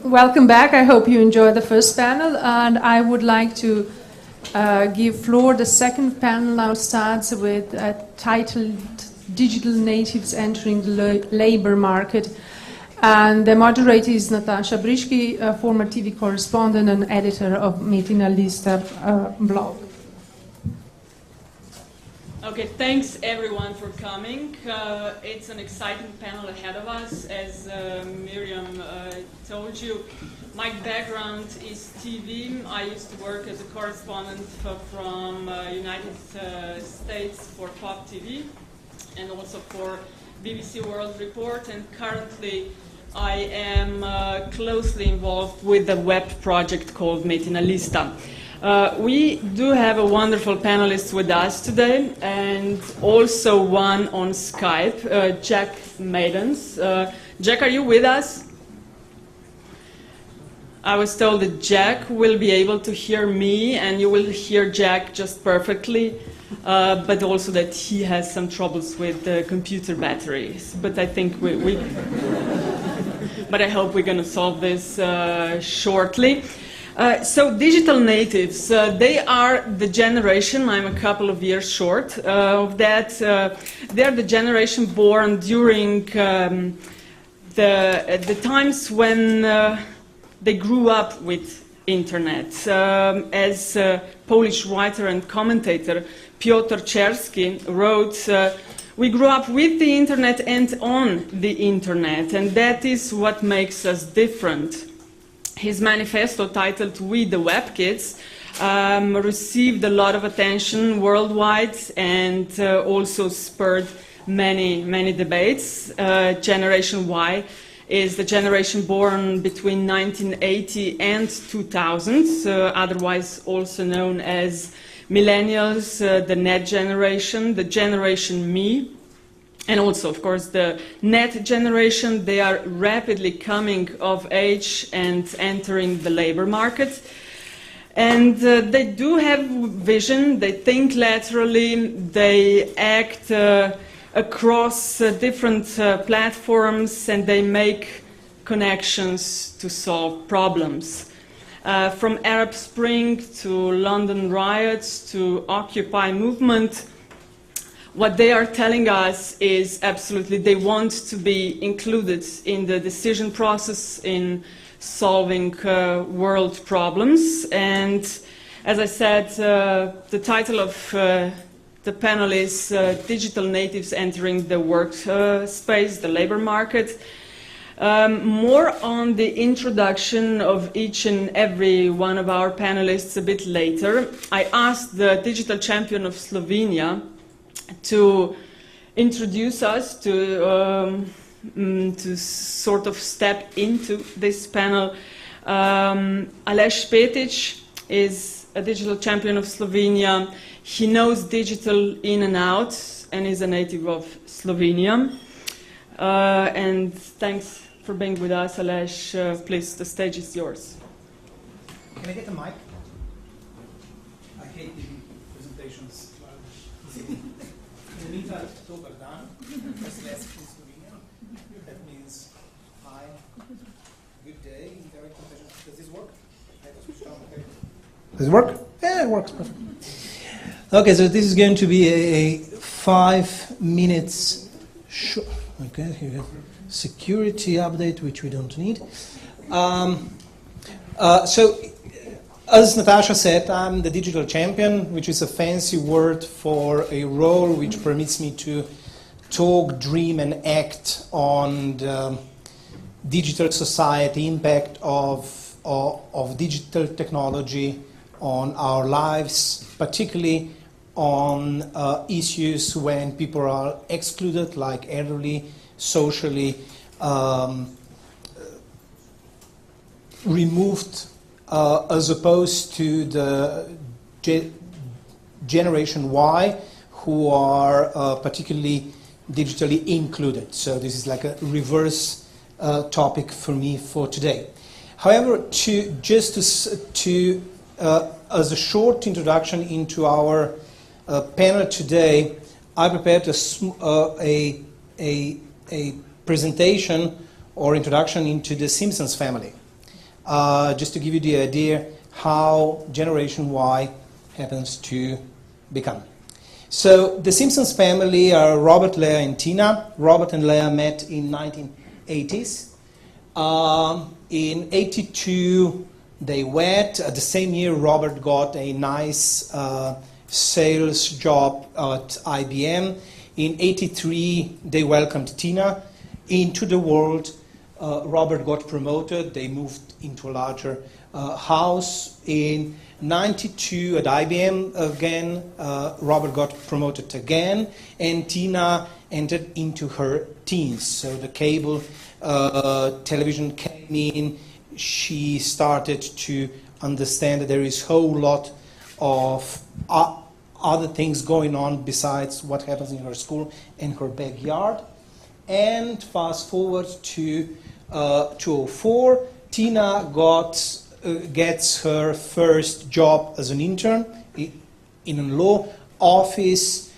welcome back. I hope you enjoyed the first panel, and I would like to give floor. The second panel now starts with a titled Digital Natives Entering the Labor Market. And the moderator is Natasha Brischke, a former TV correspondent and editor of Metina Lista blog. Okay, thanks everyone for coming. It's an exciting panel ahead of us. As Miriam told you, my background is TV. I used to work as a correspondent from United States for Pop TV and also for BBC World Report, and currently I am closely involved with the web project called Metina Lista. We do have a wonderful panelist with us today, and also one on Skype, Jack Maidens. Jack, are you with us? I was told that Jack will be able to hear me, and you will hear Jack just perfectly, but also that he has some troubles with the computer batteries. But I think but I hope we're going to solve this shortly. So digital natives, they are the generation, I'm a couple of years short of that, they're the generation born during the times when they grew up with internet. As Polish writer and commentator Piotr Czerski wrote, we grew up with the internet and on the internet, and that is what makes us different. His manifesto, titled We the Web Kids, received a lot of attention worldwide and also spurred many debates. Generation Y is the generation born between 1980 and 2000, otherwise also known as millennials, the net generation, the generation Me, and also, of course, the net generation. They are rapidly coming of age and entering the labor market. And they do have vision, they think laterally, they act across different platforms, and they make connections to solve problems. From Arab Spring to London riots to Occupy movement, what they are telling us is absolutely they want to be included in the decision process in solving world problems. And as I said, the title of the panel is Digital Natives Entering the Workspace, the Labor Market. More on the introduction of each and every one of our panelists a bit later. I asked the digital champion of Slovenia to introduce us, to sort of step into this panel. Aleš Petic is a digital champion of Slovenia. He knows digital in and out and is a native of Slovenia. And thanks for being with us, Aleš. Please, the stage is yours. Can I get the mic? I hate giving presentations. In the meantime, dobar dan. First lesson in Slovenia. That means hi, good day, in direct translation. Does this work? Does it work? Yeah, it works perfect. Okay, so this is going to be a 5 minutes short. Okay, here we go. Security update, which we don't need. So, as Natasha said, I'm the digital champion, which is a fancy word for a role which permits me to talk, dream, and act on the digital society impact of digital technology on our lives, particularly on issues when people are excluded, like elderly, socially removed, as opposed to the Generation Y, who are particularly digitally included. So this is like a reverse topic for me for today. However, as a short introduction into our panel today, I prepared a presentation or introduction into the Simpsons family. just to give you the idea how Generation Y happens to become. So the Simpsons family are Robert, Leah, and Tina. Robert and Leah met in 1980s. In 82, they wed. The same year, Robert got a nice sales job at IBM. In 83, they welcomed Tina into the world. Robert got promoted. They moved into a larger house. In 92, at IBM again, Robert got promoted again, and Tina entered into her teens. So the cable television came in. She started to understand that there is a whole lot of other things going on besides what happens in her school and her backyard. And fast forward to 2004, Tina gets her first job as an intern in a law office.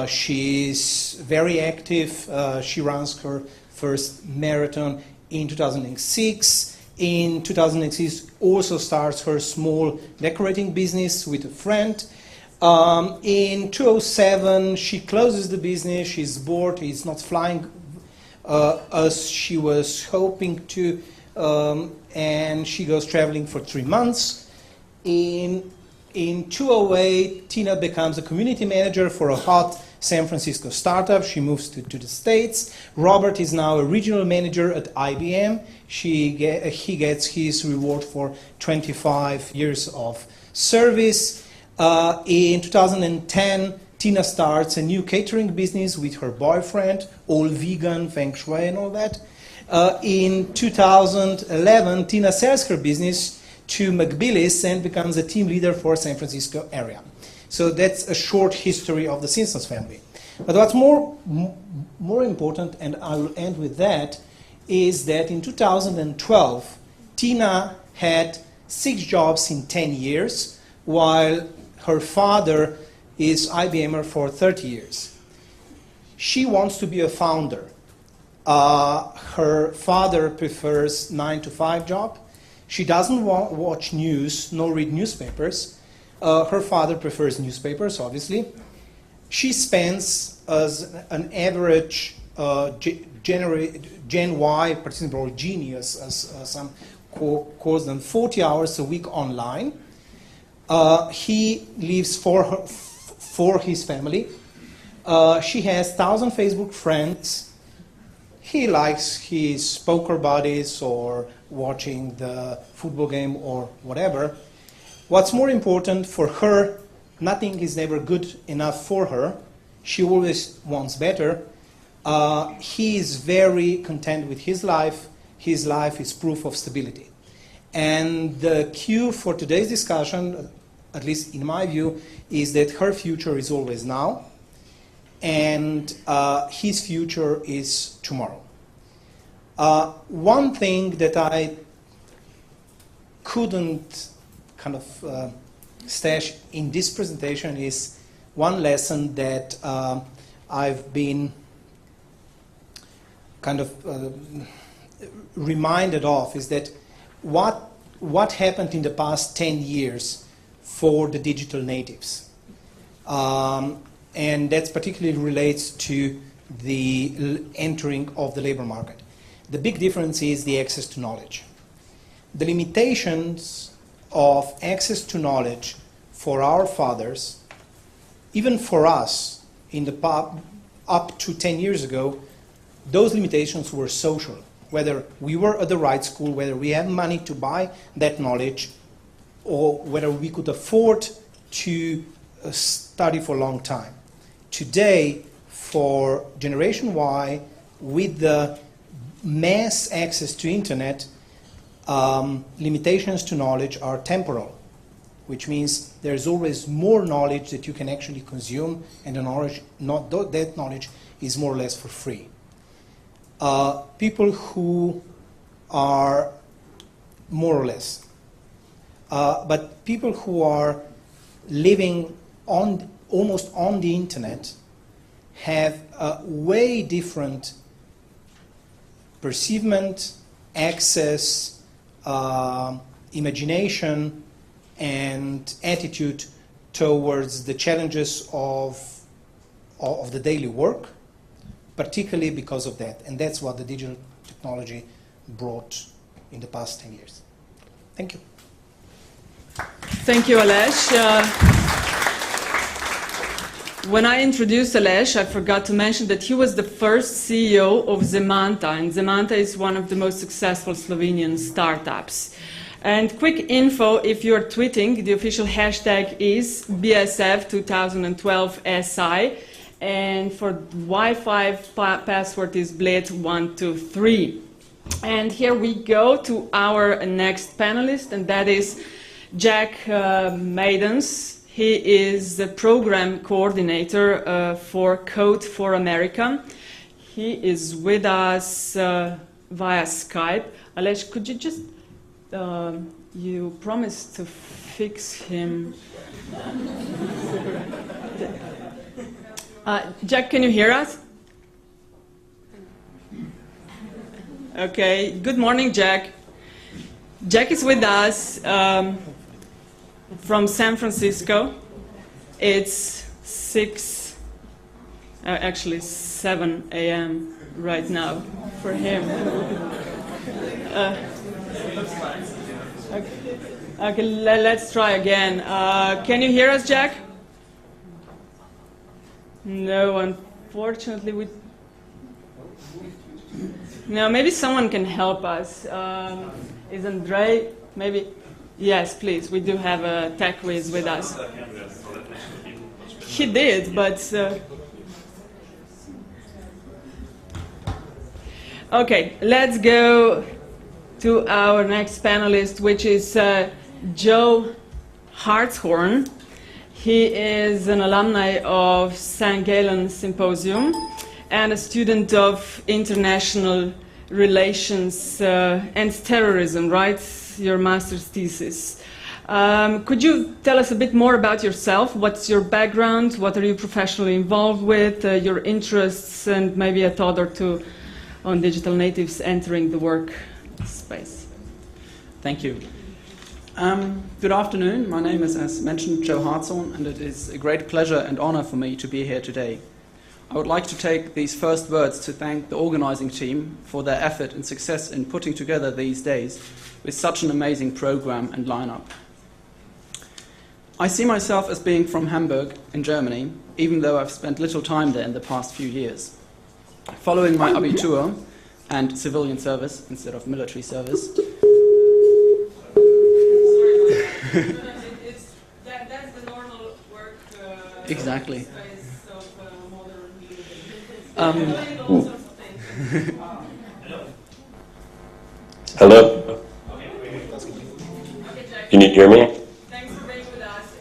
She's very active. She runs her first marathon in 2006. In 2006, also starts her small decorating business with a friend. In 2007, she closes the business. She's bored. It's not flying as she was hoping to, and she goes traveling for 3 months. In 2008, Tina becomes a community manager for a hot San Francisco startup. She moves to the States. Robert is now a regional manager at IBM. He gets his reward for 25 years of service. In 2010, Tina starts a new catering business with her boyfriend, all vegan, feng shui and all that. In 2011, Tina sells her business to McBillis and becomes a team leader for San Francisco area. So that's a short history of the Simpsons family. But what's more important, and I will end with that, is that in 2012, Tina had 6 jobs in 10 years, while her father is IBMer for 30 years. She wants to be a founder. Her father prefers 9-to-5 job. She doesn't watch news nor read newspapers. Her father prefers newspapers, obviously. She spends, as an average Gen Y participant, or genius, as some calls them, 40 hours a week online. He lives for his family. She has 1,000 Facebook friends. He likes his poker buddies or watching the football game or whatever. What's more important for her, nothing is never good enough for her. She always wants better. He is very content with his life. His life is proof of stability. And the cue for today's discussion, at least in my view, is that her future is always now, and his future is tomorrow. One thing that I couldn't kind of stash in this presentation is one lesson that I've been kind of reminded of, is that what happened in the past 10 years for the digital natives. And that particularly relates to the entering of the labor market. The big difference is the access to knowledge. The limitations of access to knowledge for our fathers, even for us, in the up to 10 years ago, those limitations were social. Whether we were at the right school, whether we had money to buy that knowledge, or whether we could afford to study for a long time. Today, for Generation Y, with the mass access to internet, limitations to knowledge are temporal, which means there's always more knowledge that you can actually consume, and the knowledge, that knowledge is more or less for free. People who are more or less, but people who are living almost on the internet have a way different perceivement, access, imagination and attitude towards the challenges of the daily work, particularly because of that. And that's what the digital technology brought in the past 10 years. Thank you. Thank you, Aleš. When I introduced Aleš, I forgot to mention that he was the first CEO of Zemanta, and Zemanta is one of the most successful Slovenian startups. And quick info, if you're tweeting, the official hashtag is BSF 2012 SI, and for Wi-Fi password is Bled123. And here we go to our next panelist, and that is Jack Maidens. He is the program coordinator for Code for America. He is with us via Skype. Aleš, could you just, you promised to fix him. Jack, can you hear us? Okay, good morning, Jack. Jack is with us from San Francisco. It's 7 a.m. right now for him. Okay, let's try again. Can you hear us, Jack? No, unfortunately we... No, maybe someone can help us. Is Andrei, maybe? Yes, please. We do have a tech whiz with us. He did, but... Okay, let's go to our next panelist, which is Joe Hartshorn. He is an alumni of St. Gallen Symposium and a student of international relations and terrorism, right? Your master's thesis. Could you tell us a bit more about yourself? What's your background? What are you professionally involved with? Your interests, and maybe a thought or two on digital natives entering the work space. Thank you. Good afternoon. My name is, as mentioned, Joe Hartshorn, and it is a great pleasure and honor for me to be here today. I would like to take these first words to thank the organizing team for their effort and success in putting together these days with such an amazing program and lineup. I see myself as being from Hamburg in Germany, even though I've spent little time there in the past few years. Following my Abitur and civilian service instead of military service, That's the normal work exactly. space of modern Hello? Can you hear me? Thanks for being with us.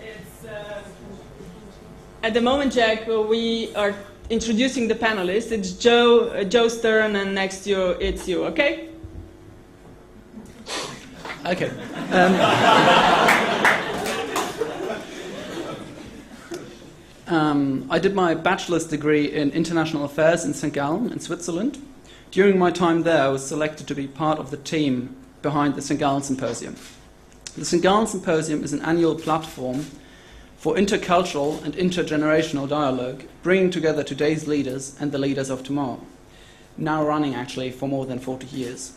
At the moment, Jack, we are introducing the panelists. It's Joe's turn, and next it's you, okay? Okay. I did my bachelor's degree in international affairs in St. Gallen in Switzerland. During my time there, I was selected to be part of the team behind the St. Gallen Symposium. The St. Gallen Symposium is an annual platform for intercultural and intergenerational dialogue, bringing together today's leaders and the leaders of tomorrow, now running actually for more than 40 years.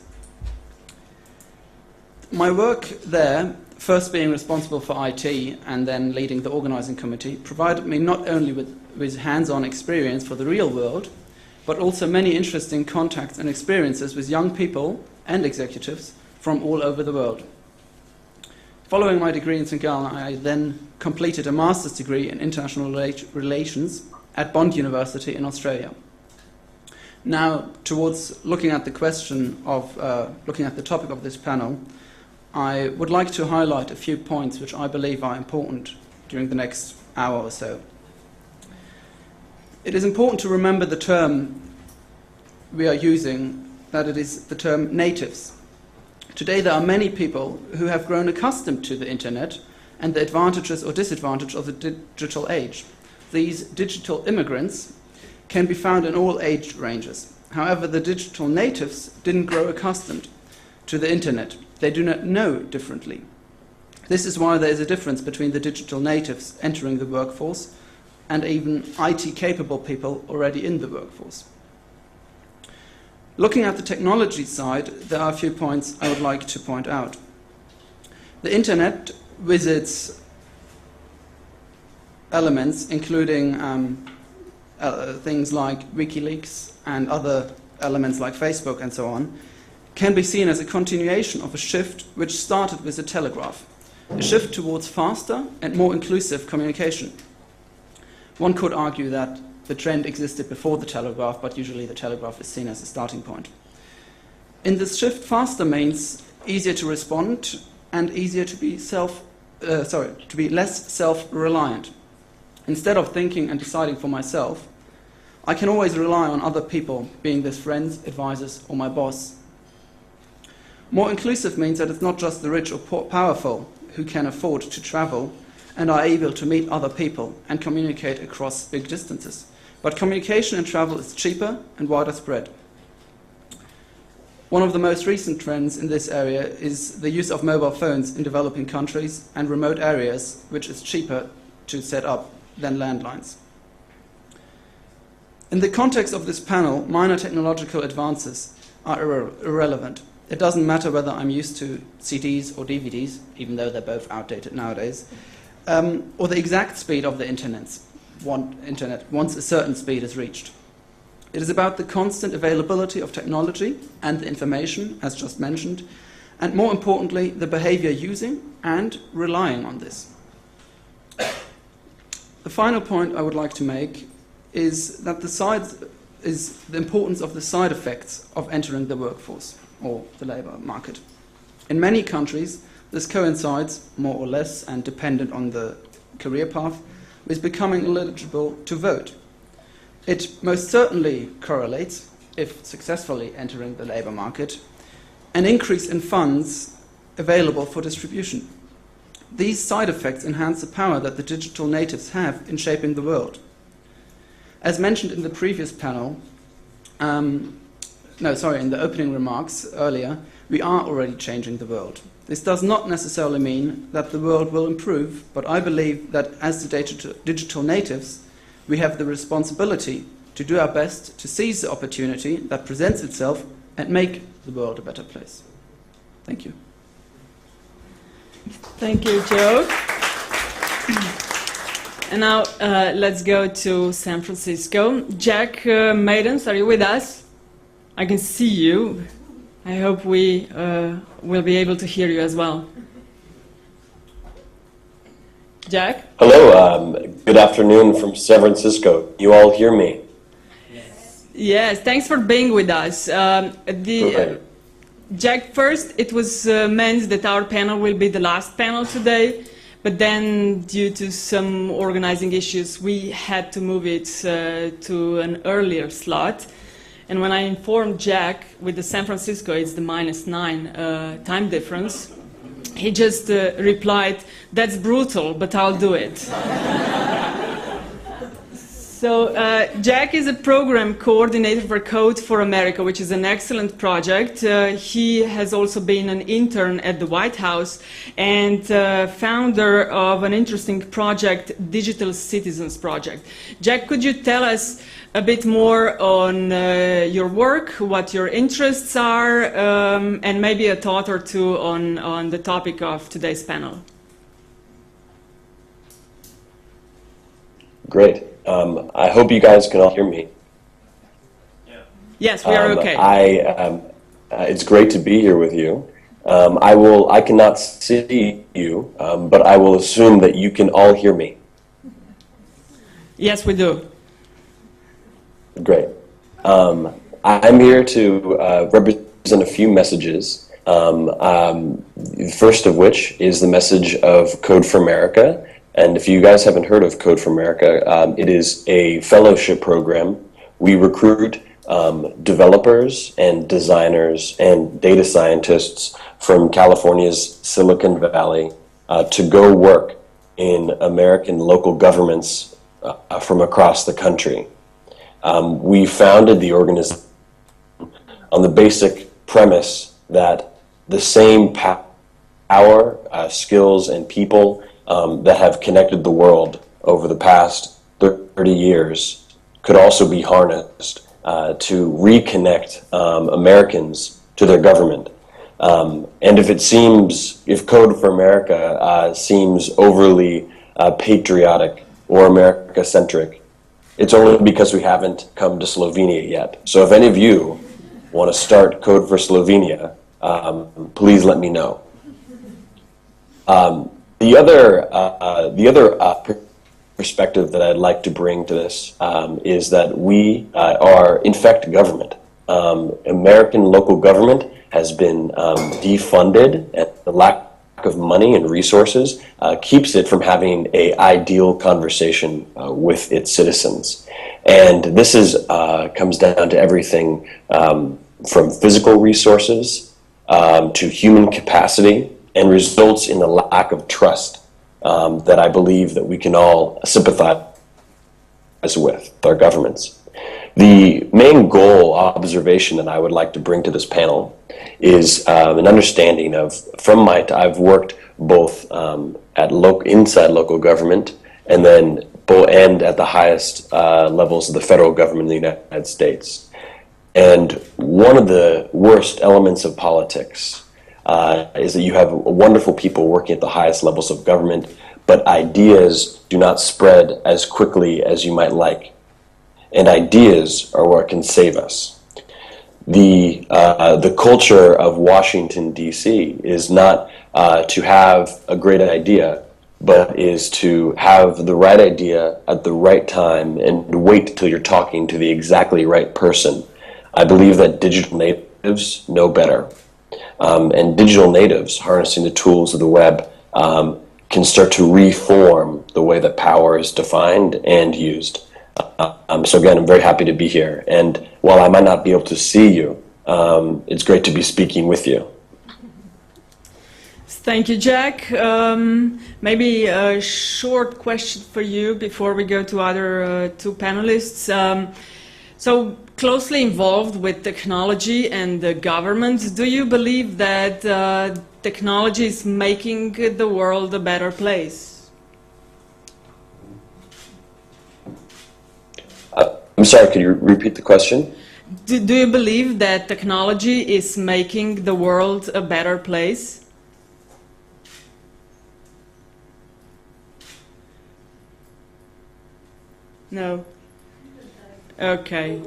My work there, first being responsible for IT and then leading the organizing committee, provided me not only with hands-on experience for the real world, but also many interesting contacts and experiences with young people and executives from all over the world. Following my degree in St. Gallen, I then completed a master's degree in international relations at Bond University in Australia. Now, towards looking at the question of, looking at the topic of this panel, I would like to highlight a few points which I believe are important during the next hour or so. It is important to remember the term we are using, that it is the term natives. Today there are many people who have grown accustomed to the internet and the advantages or disadvantages of the digital age. These digital immigrants can be found in all age ranges. However, the digital natives didn't grow accustomed to the internet They do not know differently. This is why there is a difference between the digital natives entering the workforce and even IT-capable people already in the workforce. Looking at the technology side, there are a few points I would like to point out. The Internet, with its elements, including things like WikiLeaks and other elements like Facebook and so on, can be seen as a continuation of a shift which started with the telegraph, a shift towards faster and more inclusive communication. One could argue that the trend existed before the telegraph, but usually the telegraph is seen as a starting point. In this shift, faster means easier to respond and easier to be less self-reliant. Instead of thinking and deciding for myself, I can always rely on other people, being this friends, advisors, or my boss. More inclusive means that it's not just the rich or powerful who can afford to travel and are able to meet other people and communicate across big distances. But communication and travel is cheaper and wider spread. One of the most recent trends in this area is the use of mobile phones in developing countries and remote areas, which is cheaper to set up than landlines. In the context of this panel, minor technological advances are irrelevant. It doesn't matter whether I'm used to CDs or DVDs, even though they're both outdated nowadays, or the exact speed of the internet once a certain speed is reached. It is about the constant availability of technology and the information, as just mentioned, and more importantly, the behavior using and relying on this. The final point I would like to make is that the importance of the side effects of entering the workforce or the labour market. In many countries, this coincides, more or less, and dependent on the career path, with becoming eligible to vote. It most certainly correlates, if successfully entering the labour market, an increase in funds available for distribution. These side effects enhance the power that the digital natives have in shaping the world. As mentioned in the previous panel, in the opening remarks earlier, we are already changing the world. This does not necessarily mean that the world will improve, but I believe that as the digital natives, we have the responsibility to do our best to seize the opportunity that presents itself and make the world a better place. Thank you. Thank you, Joe. And now let's go to San Francisco. Jack Maidens, are you with us? I can see you. I hope we will be able to hear you as well. Jack? Hello, good afternoon from San Francisco. You all hear me? Yes, thanks for being with us. Jack, first it was meant that our panel will be the last panel today, but then due to some organizing issues we had to move it to an earlier slot. And when I informed Jack with the San Francisco, it's the -9 time difference, he just replied, "That's brutal, but I'll do it." So Jack is a program coordinator for Code for America, which is an excellent project. He has also been an intern at the White House and founder of an interesting project, Digital Citizens Project. Jack, could you tell us a bit more on your work, what your interests are, and maybe a thought or two on the topic of today's panel? Great. I hope you guys can all hear me. Yes, we are okay. It's great to be here with you. I cannot see you, but I will assume that you can all hear me. Yes, we do. Great. I'm here to represent a few messages. First of which is the message of Code for America. And if you guys haven't heard of Code for America, it is a fellowship program. We recruit developers and designers and data scientists from California's Silicon Valley to go work in American local governments from across the country. We founded the organization on the basic premise that the same power, skills, and people that have connected the world over the past 30 years could also be harnessed to reconnect Americans to their government. And if Code for America seems overly patriotic or America-centric, it's only because we haven't come to Slovenia yet. So if any of you want to start Code for Slovenia, please let me know. The other perspective that I'd like to bring to this is that we are, in fact, government. American local government has been defunded, and the lack of money and resources keeps it from having an ideal conversation with its citizens. And this comes down to everything from physical resources to human capacity, and results in a lack of trust that I believe that we can all sympathize with our governments. The main goal observation that I would like to bring to this panel is an understanding of, I've worked both inside local government and at the highest levels of the federal government in the United States. And one of the worst elements of politics is that you have wonderful people working at the highest levels of government, but ideas do not spread as quickly as you might like. And ideas are what can save us. The culture of Washington, D.C. is not to have a great idea, but is to have the right idea at the right time and wait till you're talking to the exactly right person. I believe that digital natives know better. And digital natives, harnessing the tools of the web, can start to reform the way that power is defined and used. So again, I'm very happy to be here. And while I might not be able to see you, it's great to be speaking with you. Thank you, Jack. Maybe a short question for you before we go to other two panelists. So closely involved with technology and the government, do you believe that technology is making the world a better place? I'm sorry, could you repeat the question? Do you believe that technology is making the world a better place? No? Okay.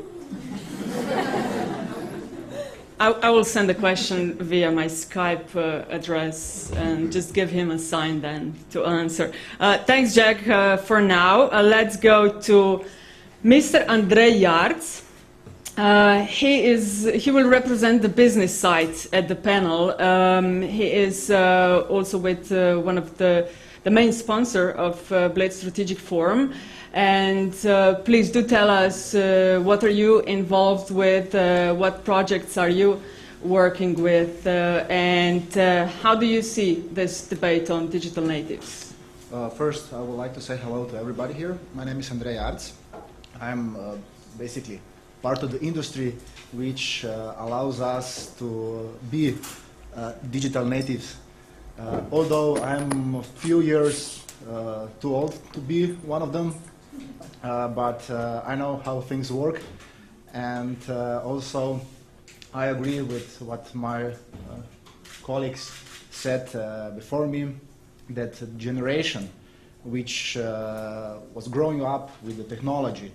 I will send a question via my Skype address and just give him a sign then to answer. Thanks, Jack, for now. Let's go to Mr. Andrej Jarc. He will represent the business side at the panel. He is also with one of the main sponsor of Bled Strategic Forum. And please do tell us what are you involved with, what projects are you working with, and how do you see this debate on digital natives? First, I would like to say hello to everybody here. My name is Andrej Jarc. I'm basically part of the industry which allows us to be digital natives. Although I'm a few years too old to be one of them, but I know how things work, and also I agree with what my colleagues said before me, that generation which was growing up with the technology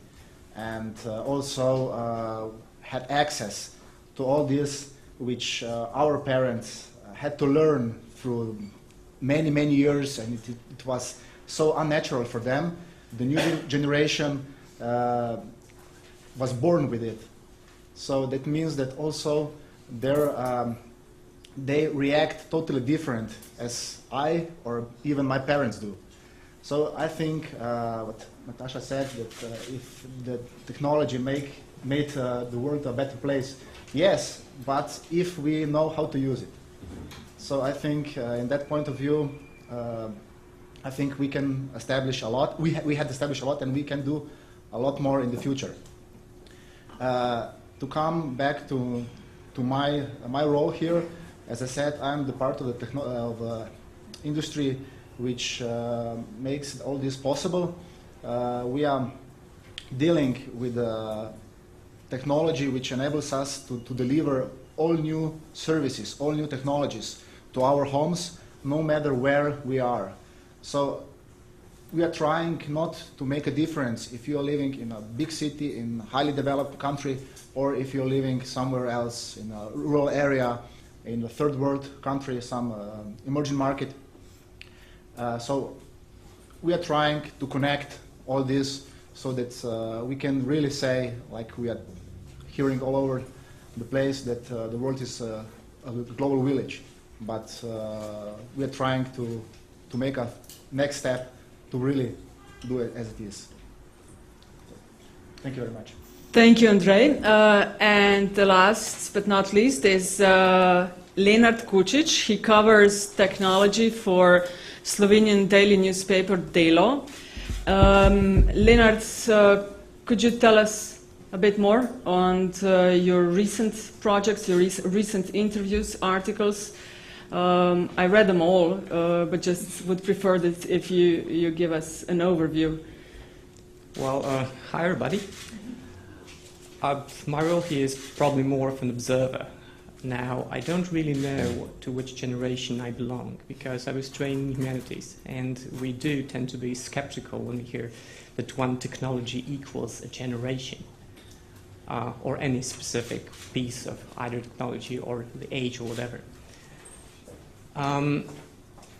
and also had access to all this which our parents had to learn through many, many years, and it was so unnatural for them. The new generation was born with it. So that means that also they react totally different as I or even my parents do. So I think what Natasha said, that if the technology made the world a better place, yes, but if we know how to use it. So I think in that point of view, I think we can establish a lot. We had established a lot, and we can do a lot more in the future. To come back to my role here, As I said, I'm the part of the industry which makes all this possible. We are dealing with technology which enables us to deliver all new services, all new technologies to our homes, no matter where we are. So we are trying not to make a difference if you are living in a big city, in a highly developed country, or if you're living somewhere else in a rural area, in a third world country, some emerging market. So we are trying to connect all this so that we can really say, like we are hearing all over the place, that the world is a global village. But we are trying to make a next step to really do it as it is. Thank you very much. Thank you, Andrej. And the last but not least is Lenart Kučić. He covers technology for Slovenian daily newspaper Delo. Lenart, could you tell us a bit more on your recent projects, your recent interviews, articles? I read them all, but just would prefer that if you give us an overview. Well, hi everybody. My role here is probably more of an observer. Now, I don't really know to which generation I belong, because I was trained in humanities, and we do tend to be skeptical when we hear that one technology equals a generation, or any specific piece of either technology or the age or whatever.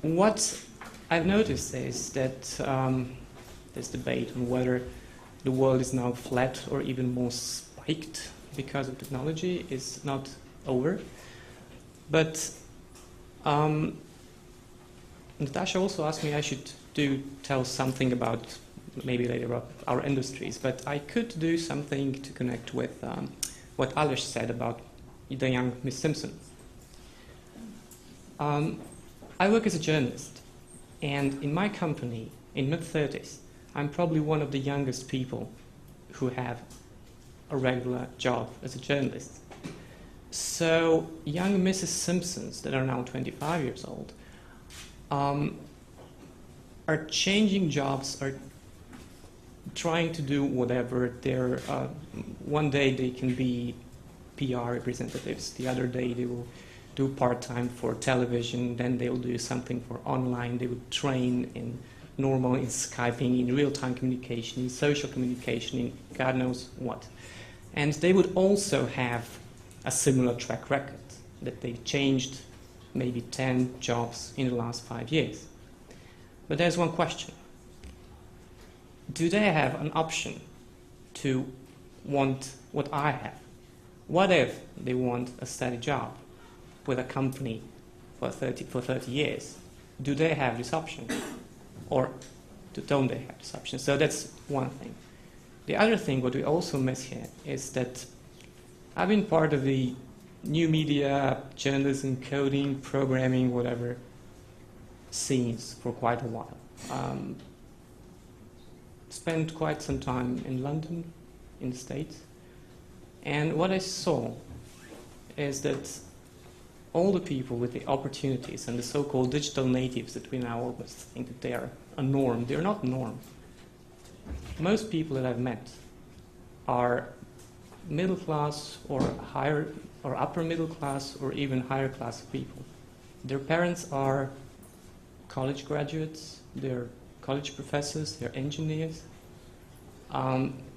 What I've noticed is that this debate on whether the world is now flat or even more spiked because of technology is not over. But Natasha also asked me I should tell something about maybe later about our industries, but I could do something to connect with what Aleš said about the young Miss Simpson. I work as a journalist, and in my company, in mid-30s, I'm probably one of the youngest people who have a regular job as a journalist. So young Mrs. Simpsons that are now 25 years old are changing jobs, are trying to do whatever. They're, one day they can be PR representatives, the other day they will do part-time for television, then they'll do something for online, they would train in normal, in Skyping, in real-time communication, in social communication, in God knows what. And they would also have a similar track record, that they've changed maybe 10 jobs in the last 5 years. But there's one question. Do they have an option to want what I have? What if they want a steady job with a company for 30 years? Do they have this option? Or don't they have this option? So that's one thing. The other thing, what we also miss here, is that I've been part of the new media, journalism, coding, programming, whatever, scenes for quite a while. Spent quite some time in London, in the States, and what I saw is that all the people with the opportunities and the so-called digital natives that we now almost think that they are a norm, they're not norm. Most people that I've met are middle class or higher or upper middle class or even higher class people. Their parents are college graduates, they're college professors, they're engineers.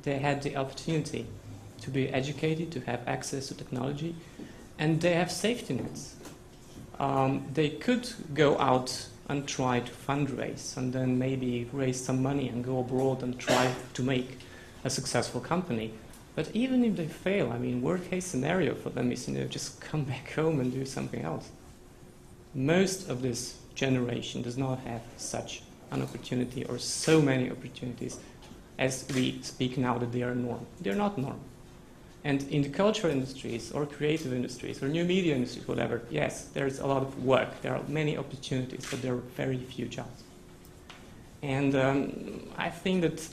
They had the opportunity to be educated, to have access to technology, and they have safety nets. They could go out and try to fundraise and then maybe raise some money and go abroad and try to make a successful company. But even if they fail, I mean, worst case scenario for them is, just come back home and do something else. Most of this generation does not have such an opportunity or so many opportunities as we speak now that they are norm. They're not norm. And in the cultural industries or creative industries or new media industries, whatever, yes, there's a lot of work. There are many opportunities, but there are very few jobs. And I think that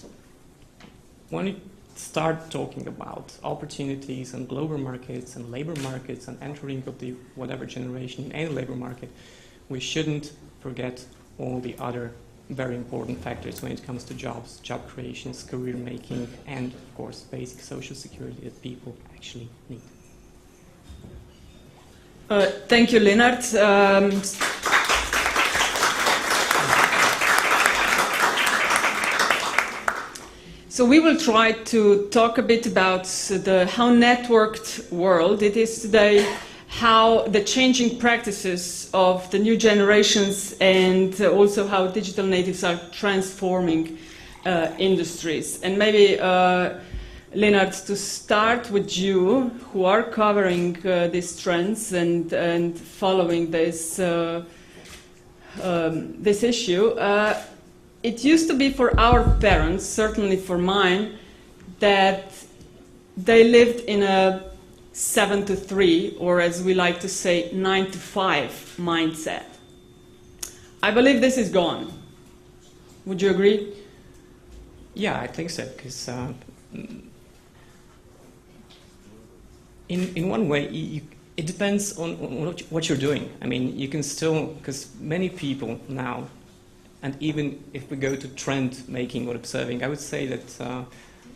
when we start talking about opportunities and global markets and labor markets and entering of the whatever generation in any labor market, we shouldn't forget all the other very important factors when it comes to jobs, job creations, career making, and of course basic social security that people actually need. Thank you, Lennart. So we will try to talk a bit about how networked world it is today, how the changing practices of the new generations, and also how digital natives are transforming industries. And maybe, Lennart, to start with you, who are covering these trends and following this this issue. It used to be for our parents, certainly for mine, that they lived in a 7 to 3, or as we like to say, 9 to 5 mindset. I believe this is gone. Would you agree? Yeah, I think so, because in one way, it depends on what you're doing. I mean, you can still, because many people now, and even if we go to trend making or observing, I would say that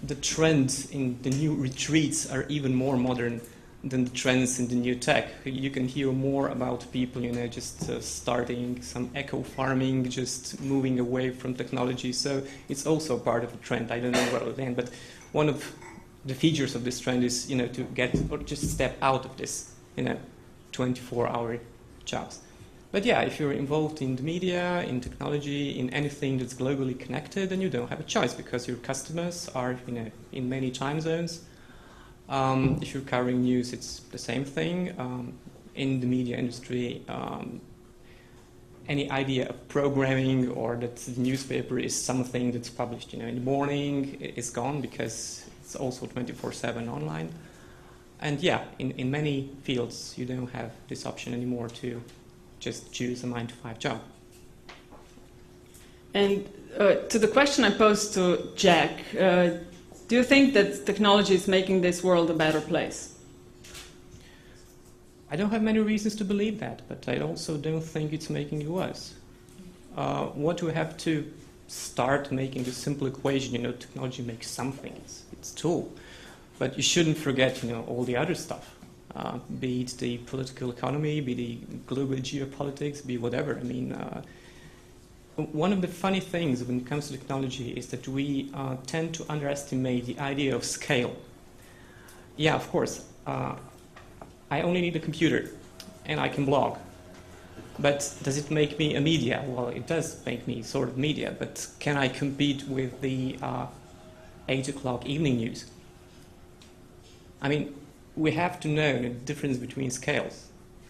the trends in the new retreats are even more modern than the trends in the new tech. You can hear more about people, just starting some eco farming, just moving away from technology. So it's also part of the trend. I don't know what it'll end, but one of the features of this trend is, to get or just step out of this, 24-hour jobs. But yeah, if you're involved in the media, in technology, in anything that's globally connected, then you don't have a choice because your customers are, in many time zones. If you're covering news, it's the same thing. In the media industry, any idea of programming or that the newspaper is something that's published, in the morning is gone because it's also 24/7 online. And yeah, in many fields, you don't have this option anymore to just choose a 9 to 5 job. And to the question I posed to Jack, do you think that technology is making this world a better place? I don't have many reasons to believe that, but I also don't think it's making it worse. What we have to start making the simple equation, technology makes something, it's a tool. But you shouldn't forget, all the other stuff. Be it the political economy, be the global geopolitics, be whatever. I mean, one of the funny things when it comes to technology is that we tend to underestimate the idea of scale. Yeah, of course, I only need a computer and I can blog. But does it make me a media? Well, it does make me sort of media, but can I compete with the 8 o'clock evening news? I mean, we have to know the difference between scales.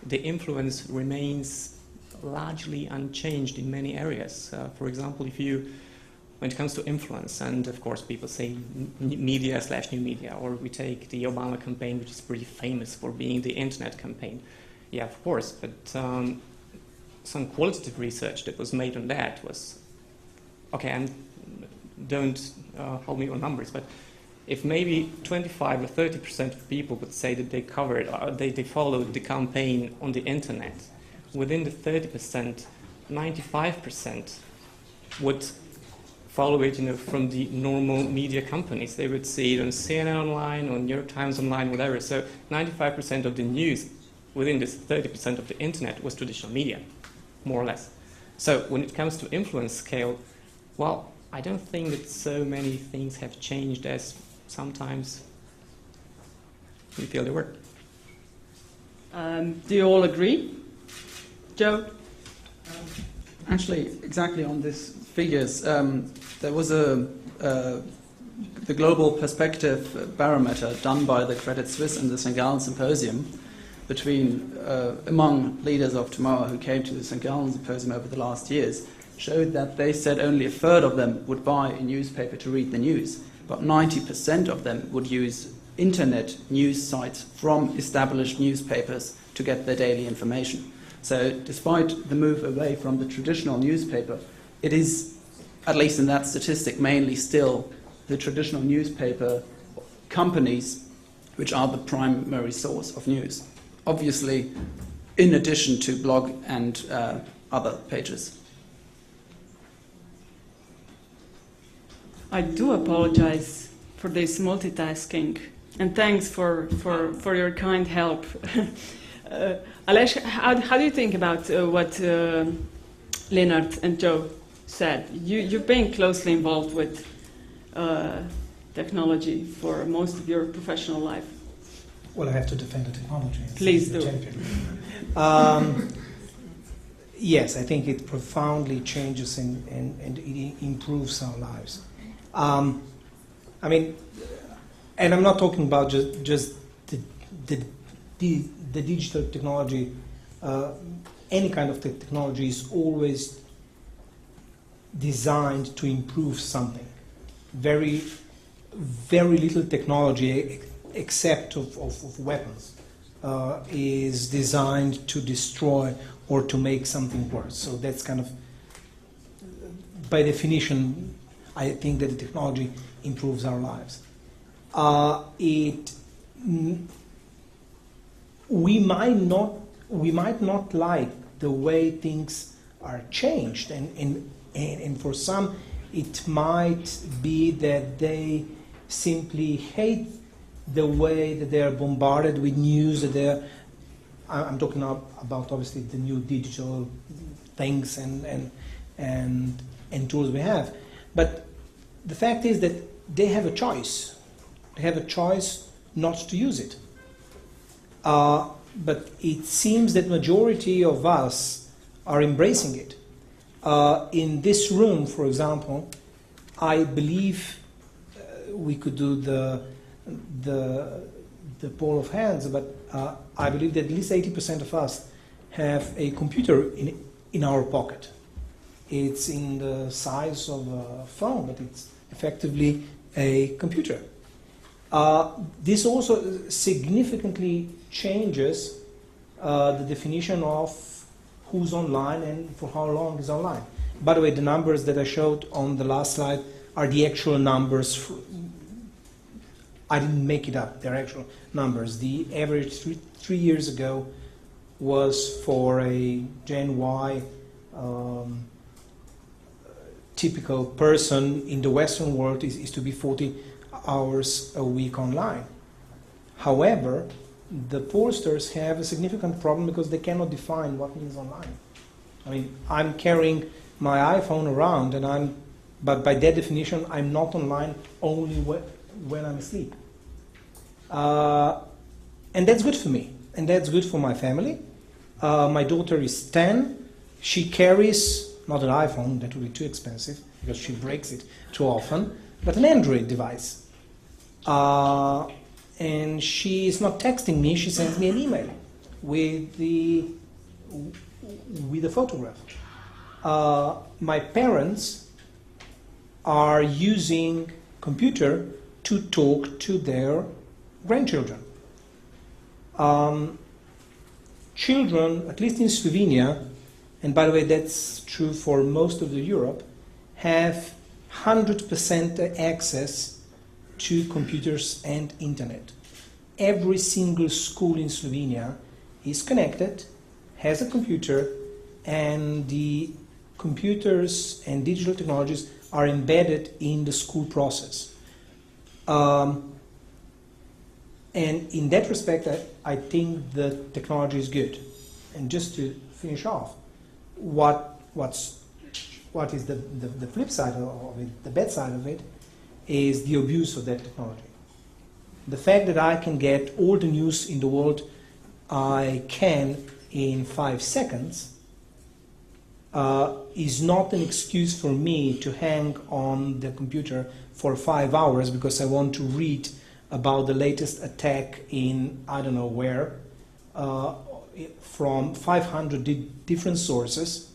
The influence remains largely unchanged in many areas. For example, when it comes to influence, and of course people say media/new media, or we take the Obama campaign, which is pretty famous for being the internet campaign. Yeah, of course, but some qualitative research that was made on that was, okay, and don't hold me on numbers, but if maybe 25 or 30% of people would say that they followed the campaign on the internet, within the 30%, 95% would follow it, from the normal media companies. They would see it on CNN online, on New York Times online, whatever. So 95% of the news within this 30% of the internet was traditional media, more or less. So when it comes to influence scale, well, I don't think that so many things have changed as sometimes we feel they were. Do you all agree? Joe? Actually, exactly on these figures, there was the Global Perspective Barometer done by the Credit Suisse and the St. Gallen Symposium among leaders of tomorrow who came to the St. Gallen Symposium over the last years, showed that they said only a third of them would buy a newspaper to read the news, but 90% of them would use internet news sites from established newspapers to get their daily information. So despite the move away from the traditional newspaper, it is, at least in that statistic, mainly still the traditional newspaper companies which are the primary source of news. Obviously, in addition to blog and other pages. I do apologize for this multitasking, and thanks for your kind help. Aleš, how do you think about what Leonard and Joe said? You've been closely involved with technology for most of your professional life. Well, I have to defend the technology. Please do. Yes, I think it profoundly changes and it improves our lives. I mean, and I'm not talking about just the digital technology. Any kind of technology is always designed to improve something. Very little technology, except of weapons, is designed to destroy or to make something worse. So that's kind of, by definition, I think that the technology improves our lives. We might not like the way things are changed, and for some it might be that they simply hate the way that they are bombarded with news. That I'm talking about obviously the new digital things and tools we have. But the fact is that they have a choice. They have a choice not to use it. But it seems that majority of us are embracing it. In this room, for example, I believe we could do the poll of hands, but I believe that at least 80% of us have a computer in our pocket. It's in the size of a phone, but it's effectively a computer. This also significantly changes the definition of who's online and for how long is online. By the way, the numbers that I showed on the last slide are the actual numbers. I didn't make it up. They're actual numbers. The average 3 years ago was for a Gen Y typical person in the Western world is to be 40 hours a week online. However, the pollsters have a significant problem because they cannot define what means online. I mean, I'm carrying my iPhone around, but by that definition, I'm not online only when I'm asleep. And that's good for me, and that's good for my family. My daughter is 10. She carries, not an iPhone, that would be too expensive because she breaks it too often, but an Android device. And she is not texting me, she sends me an email with a photograph. My parents are using computer to talk to their grandchildren. Children, at least in Slovenia, and by the way that's true for most of Europe, have 100% access to computers and internet. Every single school in Slovenia is connected, has a computer, and the computers and digital technologies are embedded in the school process. And in that respect, I think the technology is good. And just to finish off, what is the flip side of it, the bad side of it, is the abuse of that technology. The fact that I can get all the news in the world I can in 5 seconds is not an excuse for me to hang on the computer for 5 hours because I want to read about the latest attack in I don't know where from 500 different sources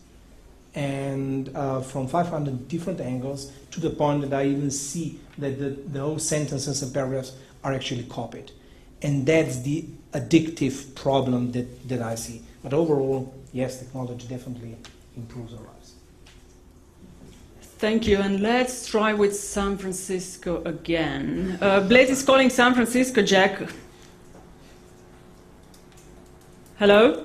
and from 500 different angles to the point that I even see that the whole sentences and paragraphs are actually copied. And that's the addictive problem that I see. But overall, yes, technology definitely improves our lives. Thank you, and let's try with San Francisco again. Blaze is calling San Francisco, Jack. Hello?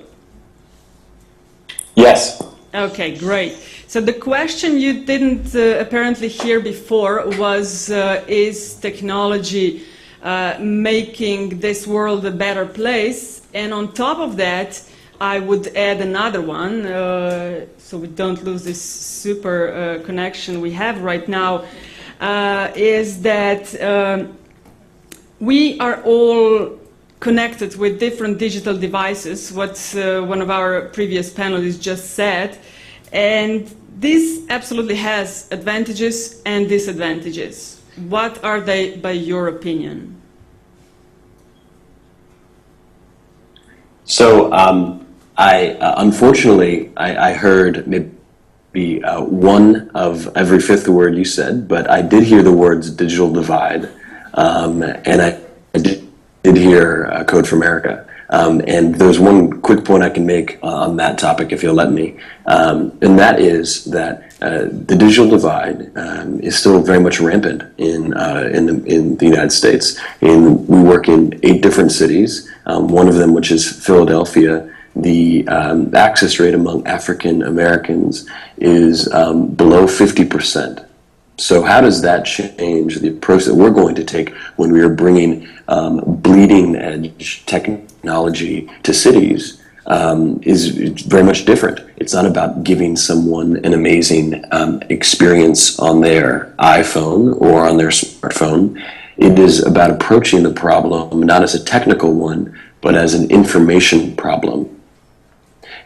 Yes. Okay, great. So the question you didn't apparently hear before was, is technology making this world a better place? And on top of that, I would add another one, so we don't lose this super connection we have right now, is that we are all connected with different digital devices, what one of our previous panelists just said, and this absolutely has advantages and disadvantages. What are they, by your opinion? So, unfortunately, I heard maybe one of every fifth word you said, but I did hear the words digital divide, and I did hear Code for America. And there's one quick point I can make on that topic, if you'll let me, and that is that the digital divide is still very much rampant in the United States. And we work in 8 different cities. One of them, which is Philadelphia, the access rate among African Americans is below 50%. So how does that change the approach that we're going to take when we are bringing bleeding edge technology to cities? Is very much different. It's not about giving someone an amazing experience on their iPhone or on their smartphone. It is about approaching the problem not as a technical one, but as an information problem.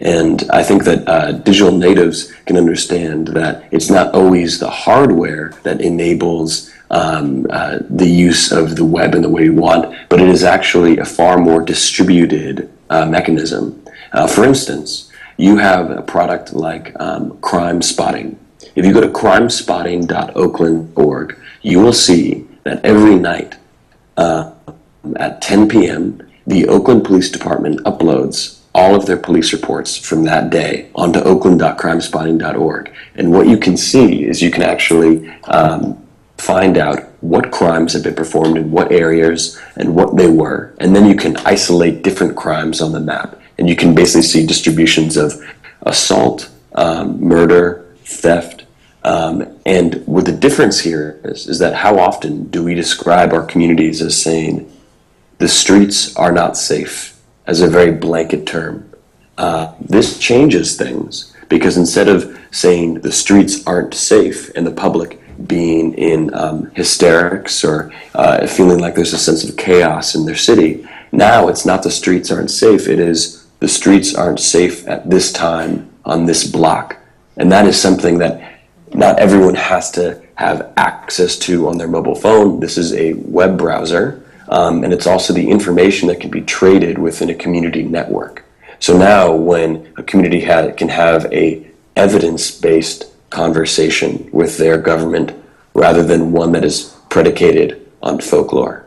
And I think that digital natives can understand that it's not always the hardware that enables the use of the web in the way we want, but it is actually a far more distributed mechanism. For instance, you have a product like crime spotting. If you go to crimespotting.oakland.org, you will see that every night at 10 p.m., the Oakland Police Department uploads all of their police reports from that day onto oakland.crimespotting.org. And what you can see is you can actually find out what crimes have been performed in what areas and what they were. And then you can isolate different crimes on the map. And you can basically see distributions of assault, murder, theft. And what the difference here is that how often do we describe our communities as saying the streets are not safe, as a very blanket term. This changes things, because instead of saying the streets aren't safe and the public being in hysterics or feeling like there's a sense of chaos in their city, now it's not the streets aren't safe, it is the streets aren't safe at this time on this block. And that is something that not everyone has to have access to on their mobile phone. This is a web browser. And it's also the information that can be traded within a community network. So now when a community can have a evidence-based conversation with their government rather than one that is predicated on folklore.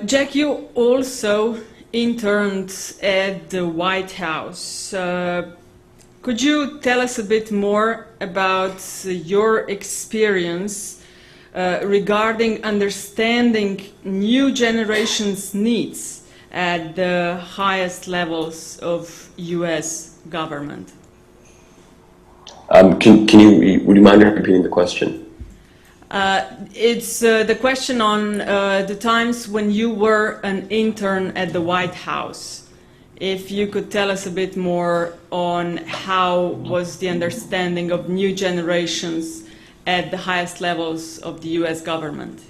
Jack, you also interned at the White House. Could you tell us a bit more about your experience regarding understanding new generations' needs at the highest levels of U.S. government? Would you mind repeating the question? It's the question on the times when you were an intern at the White House. If you could tell us a bit more on how was the understanding of new generations at the highest levels of the U.S. government.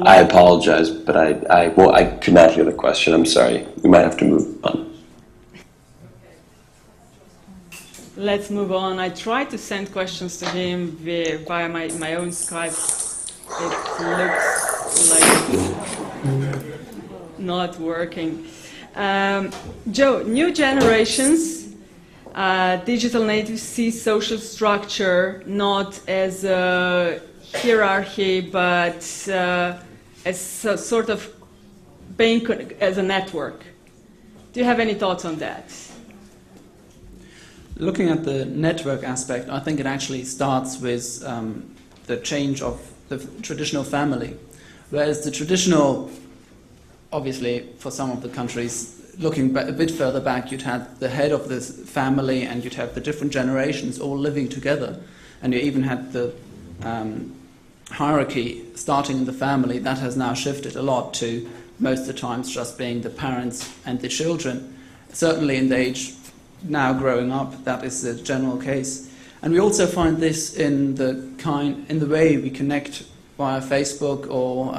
I apologize, but I could not hear the question. I'm sorry. We might have to move on. Let's move on. I tried to send questions to him via my own Skype. It looks like not working. Joe, new generations, digital natives see social structure not as a hierarchy, but as a sort of being as a network. Do you have any thoughts on that? Looking at the network aspect, I think it actually starts with the change of the traditional family. Whereas the traditional, obviously for some of the countries, looking a bit further back, you'd have the head of this family and you'd have the different generations all living together. And you even had the hierarchy starting in the family. That has now shifted a lot to most of the times just being the parents and the children. Certainly in the age now growing up, that is the general case. And we also find this in the way we connect via Facebook or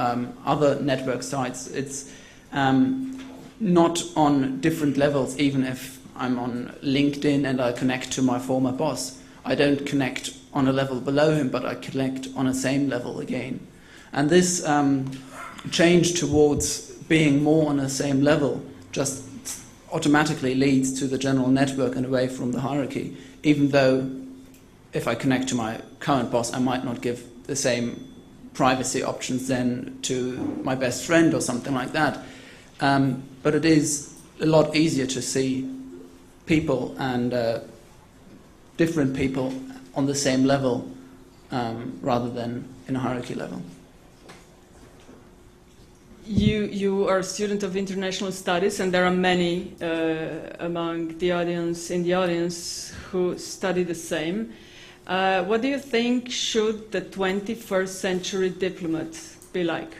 other network sites. It's not on different levels. Even if I'm on LinkedIn and I connect to my former boss, I don't connect on a level below him, but I connect on a same level again. And this change towards being more on the same level just automatically leads to the general network and away from the hierarchy, even though if I connect to my current boss, I might not give the same privacy options then to my best friend or something like that. But it is a lot easier to see people and different people on the same level rather than in a hierarchy level. You are a student of international studies, and there are many among the audience, in the audience, who study the same. What do you think should the 21st century diplomat be like?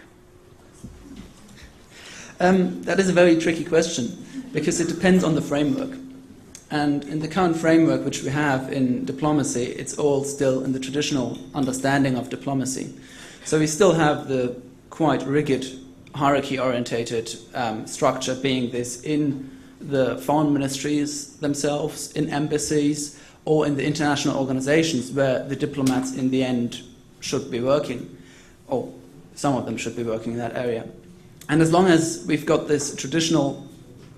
That is a very tricky question, because it depends on the framework. And in the current framework which we have in diplomacy, it's all still in the traditional understanding of diplomacy. So we still have the quite rigid hierarchy-orientated structure, being this in the foreign ministries themselves, in embassies, or in the international organizations where the diplomats in the end should be working, or some of them should be working in that area. And as long as we've got this traditional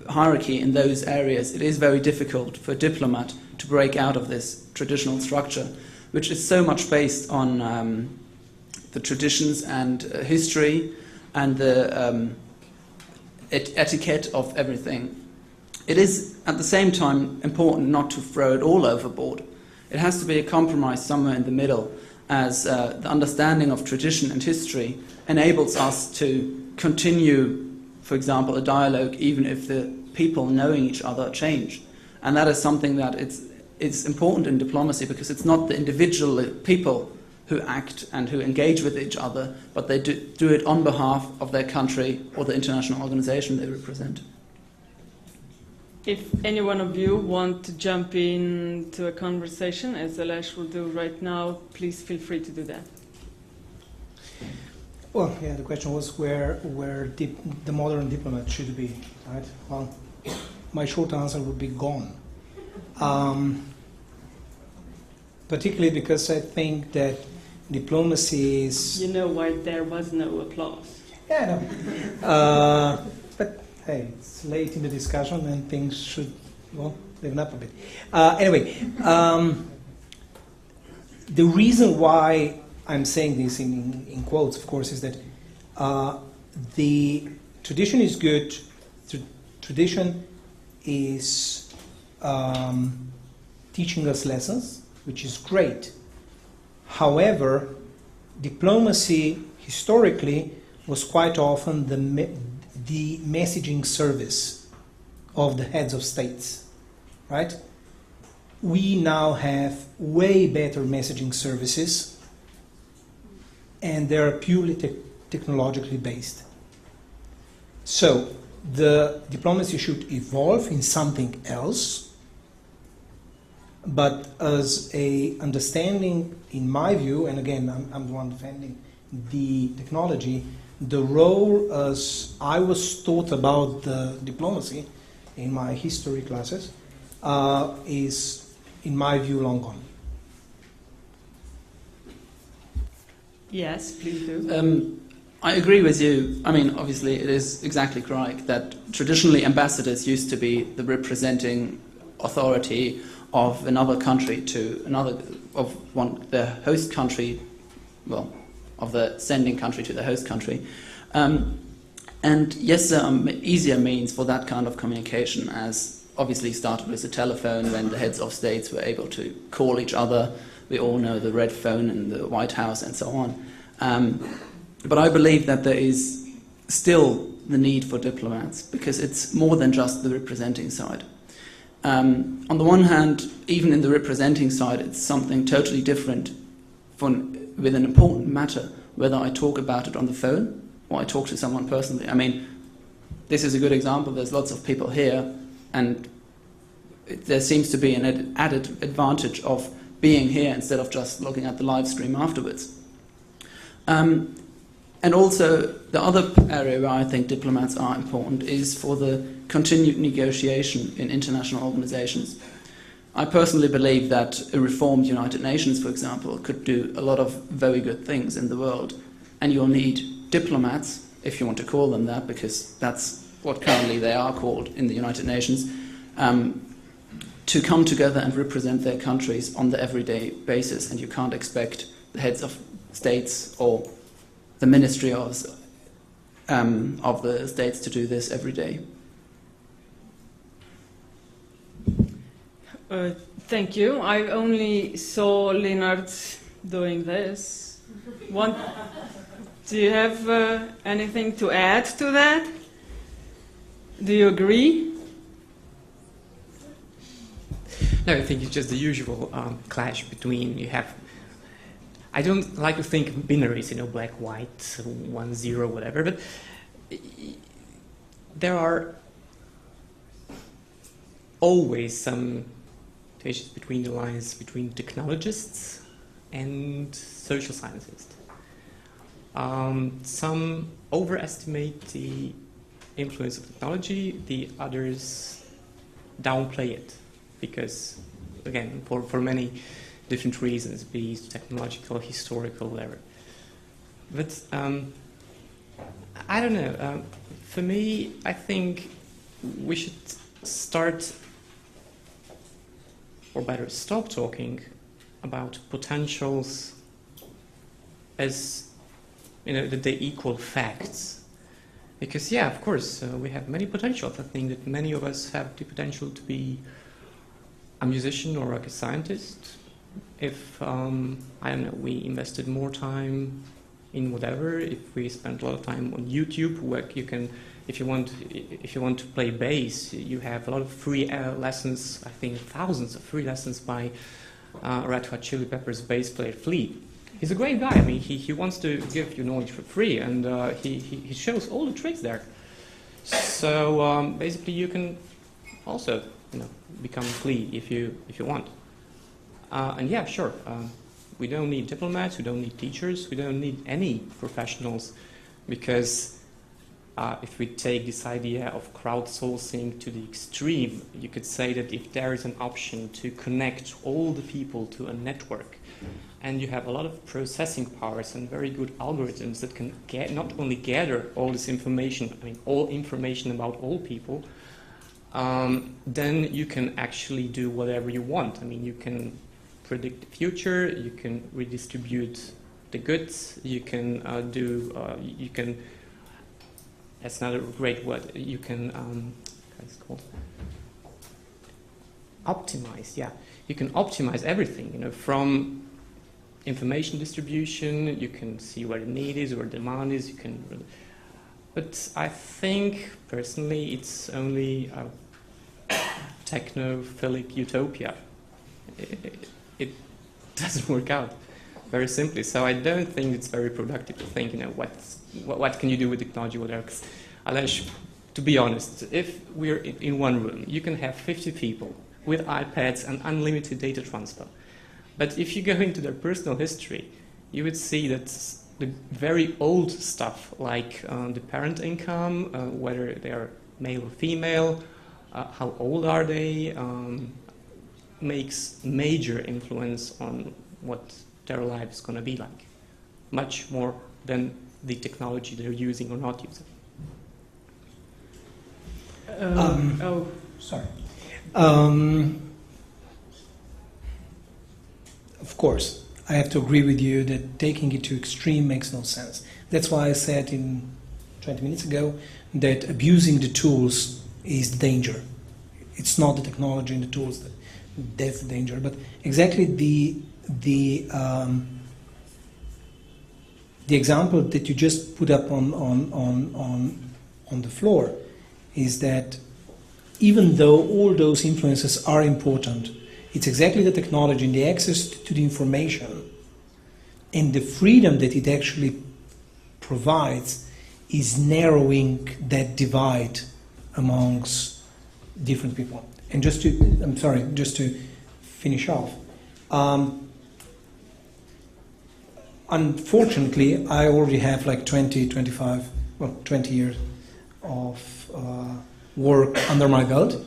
hierarchy in those areas, it is very difficult for a diplomat to break out of this traditional structure, which is so much based on the traditions and history and the etiquette of everything. It is at the same time important not to throw it all overboard. It has to be a compromise somewhere in the middle, as the understanding of tradition and history enables us to continue, for example, a dialogue even if the people knowing each other change. And that is something that it's important in diplomacy, because it's not the individual people who act and who engage with each other, but they do it on behalf of their country or the international organization they represent. If any one of you want to jump into a conversation, as Aleš will do right now, please feel free to do that. Well, yeah, the question was where the modern diplomat should be, right? Well, my short answer would be gone. Particularly because I think that diplomacy is... You know why there was no applause. Yeah, no. But hey, it's late in the discussion and things should, well, liven up a bit. Anyway, the reason why I'm saying this in quotes, of course, is that the tradition is good. Tradition is teaching us lessons, which is great. However, diplomacy historically was quite often the messaging service of the heads of states, right? We now have way better messaging services, and they are purely technologically based. So the diplomacy should evolve in something else, but as a understanding, in my view, and again, I'm the one defending the technology, the role as I was taught about the diplomacy in my history classes is, in my view, long gone. Yes, please do. I agree with you. I mean, obviously, it is exactly correct that traditionally ambassadors used to be the representing authority of another country to another, the host country, well, of the sending country to the host country. And yes, there are easier means for that kind of communication, as obviously started with the telephone when the heads of states were able to call each other. We all know the red phone in the White House and so on. But I believe that there is still the need for diplomats, because it's more than just the representing side. On the one hand, even in the representing side, it's something totally different with an important matter, whether I talk about it on the phone or I talk to someone personally. I mean, this is a good example. There's lots of people here, and there seems to be an added advantage of being here instead of just looking at the live stream afterwards. And also, the other area where I think diplomats are important is for the continued negotiation in international organizations. I personally believe that a reformed United Nations, for example, could do a lot of very good things in the world, and you'll need diplomats, if you want to call them that, because that's what currently they are called in the United Nations, to come together and represent their countries on the everyday basis, and you can't expect the heads of states or the ministry of the states to do this every day. Thank you. I only saw Leonard doing this. Do you have anything to add to that? Do you agree? No, I think it's just the usual clash between you have. I don't like to think binaries, black, white, 1, 0, whatever, but there are always some tensions between the lines between technologists and social scientists. Some overestimate the influence of technology, the others downplay it, because, again, for many different reasons, be it technological, historical, whatever. But I don't know. For me, I think we should start, or better, stop talking about potentials as that they equal facts. Because, yeah, of course, we have many potentials. I think that many of us have the potential to be a musician or like a scientist. If, I don't know, we invested more time in whatever, if we spent a lot of time on YouTube, where you can, if you want to play bass, you have a lot of free lessons, I think thousands of free lessons by Red Hot Chili Peppers bass player Flea. He's a great guy. I mean, he wants to give you knowledge for free, and he shows all the tricks there. So basically, you can also become Flea if you want. And yeah, sure. We don't need diplomats. We don't need teachers. We don't need any professionals, because if we take this idea of crowdsourcing to the extreme, you could say that if there is an option to connect all the people to a network, and you have a lot of processing powers and very good algorithms that can not only gather all this information, I mean all information about all people, then you can actually do whatever you want. I mean, you can predict the future, you can redistribute the goods, you can you can, that's another great word, you can, what's it called? Optimize, yeah. You can optimize everything, from information distribution, you can see where the need is, where the demand is, you can, but I think, personally, it's only a technophilic utopia. It doesn't work out, very simply. So I don't think it's very productive to think, what can you do with technology, whatever. Unless, to be honest, if we're in one room, you can have 50 people with iPads and unlimited data transfer. But if you go into their personal history, you would see that the very old stuff, like the parent income, whether they are male or female, how old are they, makes major influence on what their life is going to be like, much more than the technology they're using or not using. Sorry. Of course, I have to agree with you that taking it to extreme makes no sense. That's why I said in 20 minutes ago, that abusing the tools is the danger. It's not the technology and the tools that's the danger, but exactly the example that you just put up on the floor is that even though all those influences are important, it's exactly the technology and the access to the information and the freedom that it actually provides is narrowing that divide amongst different people. And just to finish off, unfortunately, I already have like 20 years of work under my belt.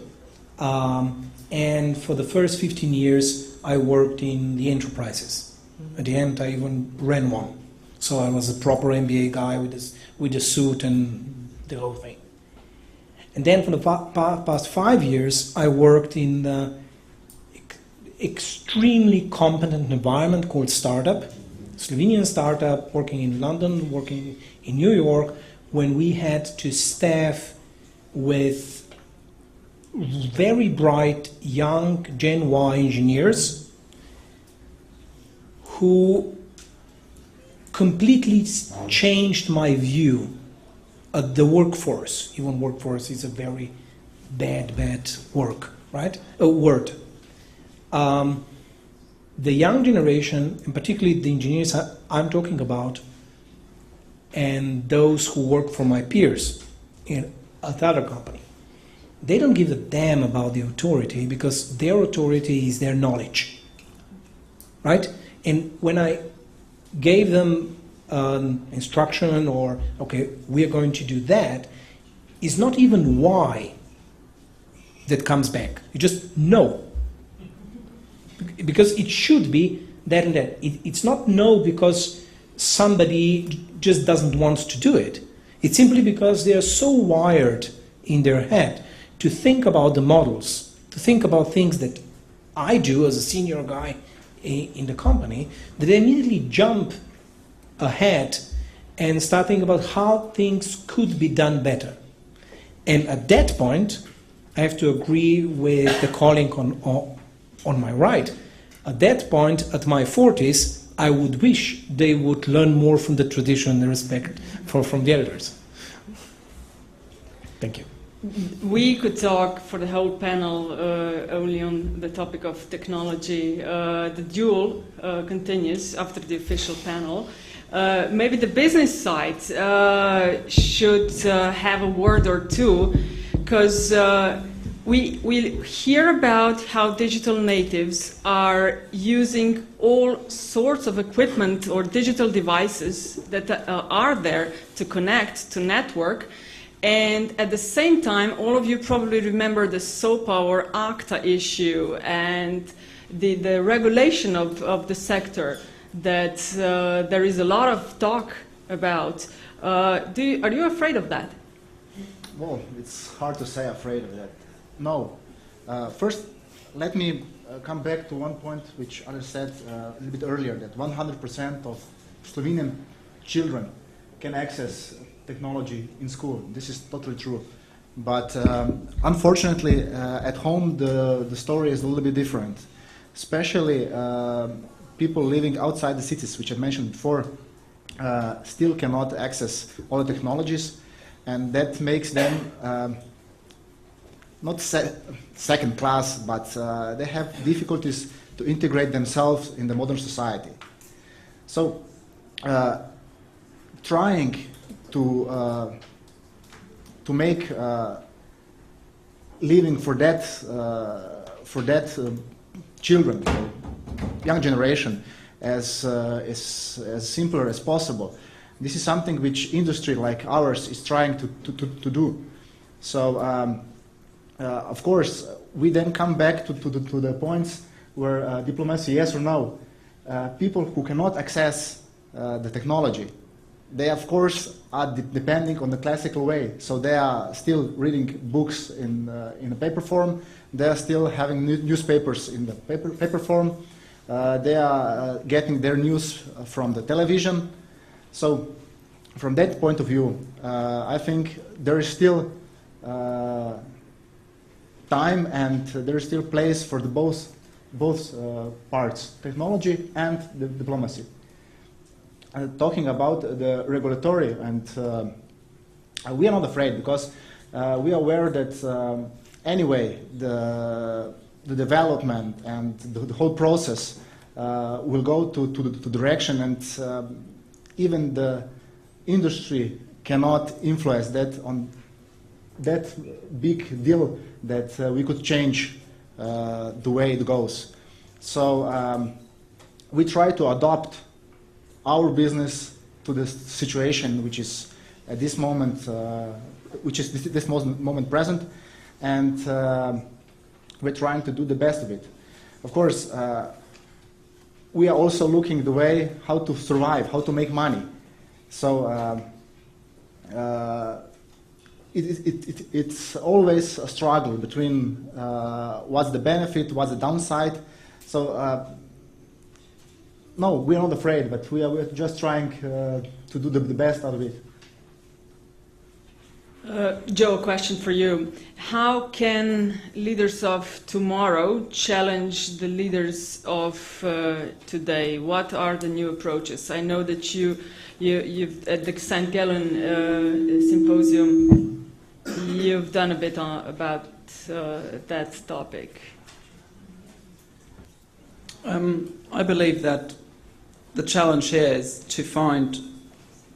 And for the first 15 years, I worked in the enterprises. At the end, I even ran one. So I was a proper MBA guy with a suit and the whole thing. And then for the past 5 years, I worked in the extremely competent environment called startup, Slovenian startup, working in London, working in New York, when we had to staff with very bright young Gen Y engineers who completely changed my view of the workforce. Even workforce is a very bad word. The young generation, and particularly the engineers I'm talking about, and those who work for my peers in another company, they don't give a damn about the authority because their authority is their knowledge, right? And when I gave them instruction or, okay, we are going to do that, it's not even why that comes back. You just know. Because it should be that and that. It's not no because somebody just doesn't want to do it. It's simply because they are so wired in their head to think about the models, to think about things that I do as a senior guy in the company, that they immediately jump ahead and start thinking about how things could be done better. And at that point, I have to agree with the colleague on my right. At that point, at my 40s, I would wish they would learn more from the tradition and respect from the elders. Thank you. We could talk for the whole panel only on the topic of technology. The duel continues after the official panel. Maybe the business side should have a word or two, because we hear about how digital natives are using all sorts of equipment or digital devices that are there to connect, to network. And at the same time, all of you probably remember the soap opera ACTA issue and the regulation of the sector that there is a lot of talk about. Are you afraid of that? Well, it's hard to say afraid of that. No. First, let me come back to one point which Alex said a little bit earlier, that 100% of Slovenian children can access technology in school. This is totally true. But unfortunately, at home, the story is a little bit different. Especially people living outside the cities, which I mentioned before, still cannot access all the technologies, and that makes them not second class, but they have difficulties to integrate themselves in the modern society. So trying to make living for that children, young generation, as simpler as possible. This is something which industry like ours is trying to do. So of course we then come back to the points where diplomacy, yes or no. People who cannot access the technology, they of course are depending on the classical way. So they are still reading books in a paper form. They are still having newspapers in the paper form. They are getting their news from the television. So from that point of view, I think there is still time and there is still place for the both parts, technology and the diplomacy. Talking about the regulatory, and we are not afraid because we are aware that anyway the development and the whole process will go to the direction, and even the industry cannot influence that on that big deal that we could change the way it goes. So we try to adopt our business to the situation which is at this moment, this moment present, and we're trying to do the best of it. Of course, we are also looking the way how to survive, how to make money. So it's always a struggle between what's the benefit, what's the downside. So no, we're not afraid, but we're just trying to do the best out of it. Joe, a question for you. How can leaders of tomorrow challenge the leaders of today? What are the new approaches? I know that you've at the St. Gallen symposium, you've done a bit about that topic. I believe that the challenge here is to find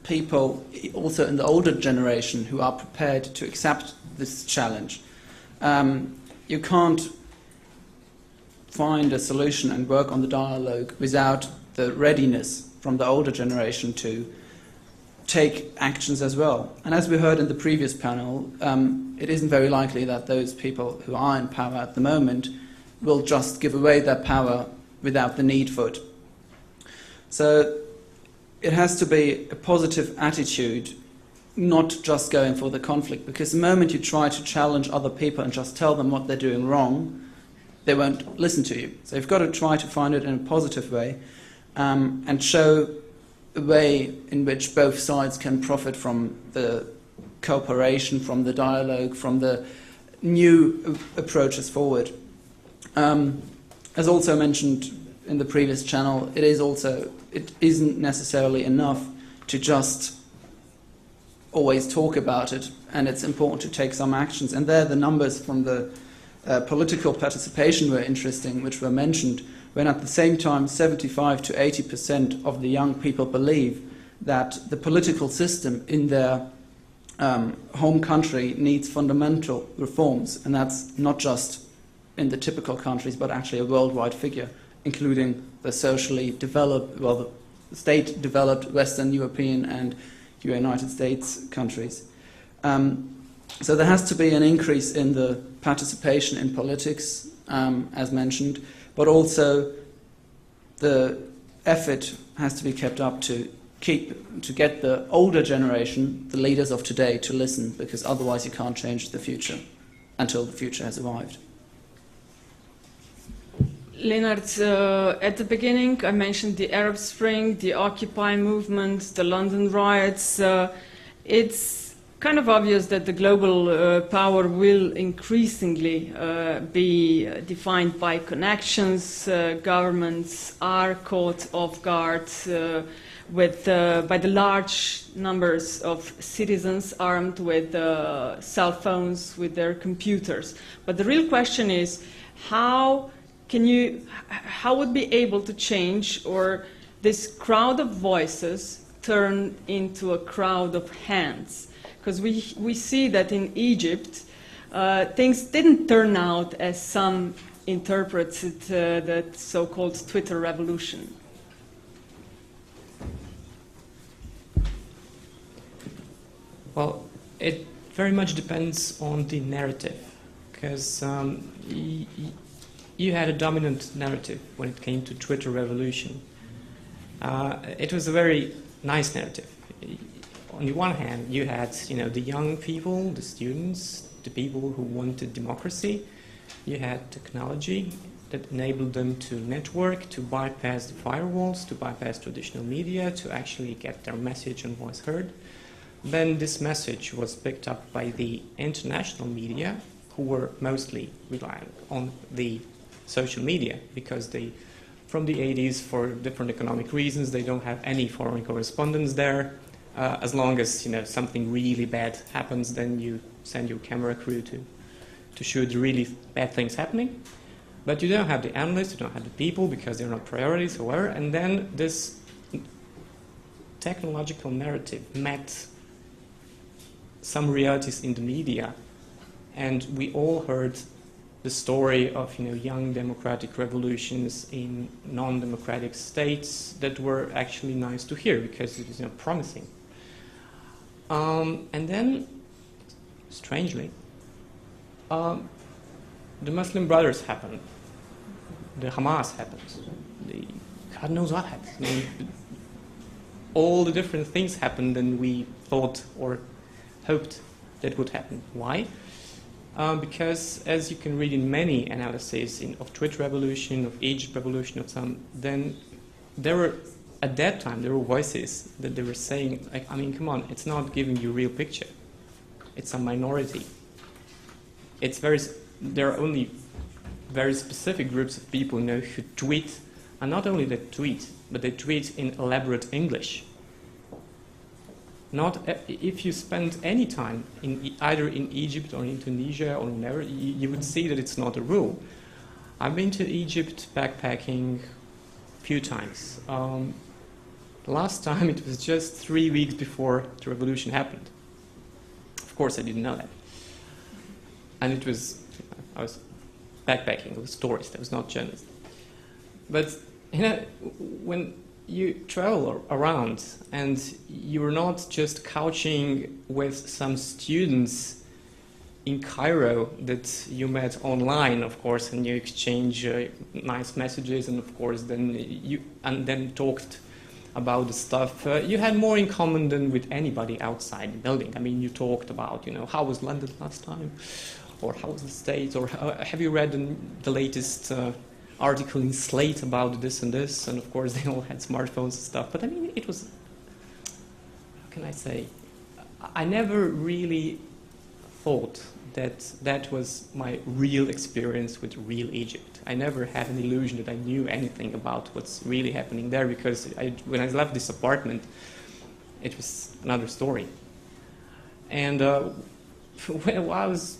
people also in the older generation who are prepared to accept this challenge. You can't find a solution and work on the dialogue without the readiness from the older generation to take actions as well. And as we heard in the previous panel, it isn't very likely that those people who are in power at the moment will just give away their power without the need for it. So it has to be a positive attitude, not just going for the conflict, because the moment you try to challenge other people and just tell them what they're doing wrong, they won't listen to you. So you've got to try to find it in a positive way and show a way in which both sides can profit from the cooperation, from the dialogue, from the new approaches forward. As also mentioned in the previous channel, it isn't necessarily enough to just always talk about it, and it's important to take some actions. And there the numbers from the political participation were interesting, which were mentioned, when at the same time 75 to 80% of the young people believe that the political system in their home country needs fundamental reforms, and that's not just in the typical countries, but actually a worldwide figure, including the socially developed, well, the state-developed Western European and United States countries. So there has to be an increase in the participation in politics, as mentioned, but also the effort has to be kept up to get the older generation, the leaders of today, to listen, because otherwise you can't change the future until the future has arrived. Leonard, at the beginning I mentioned the Arab Spring, the Occupy movement, the London riots. It's kind of obvious that the global power will increasingly be defined by connections. Governments are caught off guard by the large numbers of citizens armed with cell phones, with their computers. But the real question is, how would be able to change, or this crowd of voices turn into a crowd of hands? Because we see that in Egypt, things didn't turn out as some interpreted that so-called Twitter revolution. Well, it very much depends on the narrative, because you had a dominant narrative when it came to Twitter revolution. It was a very nice narrative. On the one hand, you had the young people, the students, the people who wanted democracy. You had technology, that enabled them to network, to bypass the firewalls, to bypass traditional media, to actually get their message and voice heard. Then this message was picked up by the international media, who were mostly reliant on the social media, because they, from the 80s, for different economic reasons, they don't have any foreign correspondents there. As long as something really bad happens, then you send your camera crew to shoot really bad things happening. But you don't have the analysts, you don't have the people, because they're not priorities, however. And then this technological narrative met some realities in the media, and we all heard the story of young democratic revolutions in non-democratic states that were actually nice to hear because it was promising. And then, strangely, the Muslim Brothers happened, the Hamas happened, God knows what happened. I mean, all the different things happened than we thought or hoped that would happen. Why? Because, as you can read in many analyses of Twitch revolution, of Egypt revolution, of some, then there were, at that time, there were voices that they were saying, like, I mean, come on, it's not giving you a real picture. It's a minority. There are only very specific groups of people who tweet, and not only that tweet, but they tweet in elaborate English. Not if you spend any time either in Egypt or in Tunisia or wherever, you would see that it's not a rule. I've been to Egypt backpacking a few times. Last time it was just 3 weeks before the revolution happened. Of course, I didn't know that. And I was backpacking, I was a tourist, I was not journalist. But, when you travel around and you're not just couching with some students in Cairo that you met online, of course, and you exchange nice messages, and of course then talked about the stuff. You had more in common than with anybody outside the building. I mean, you talked about, how was London last time, or how was the States, or have you read the latest article in Slate about this and this, and of course they all had smartphones and stuff. But I mean, it was, how can I say, I never really thought that was my real experience with real Egypt. I never had an illusion that I knew anything about what's really happening there, because when I left this apartment, it was another story. And when I was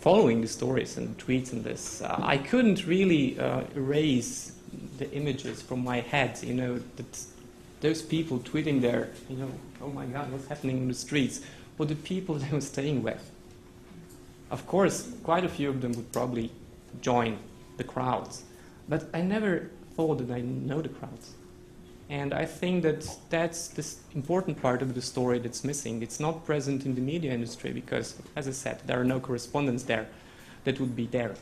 following the stories and tweets and this, I couldn't really erase the images from my head, that those people tweeting there, oh my God, what's happening in the streets, were the people they were staying with. Of course, quite a few of them would probably join the crowds, but I never thought that I know the crowds. And I think that's this important part of the story that's missing. It's not present in the media industry because, as I said, there are no correspondents there that would be there.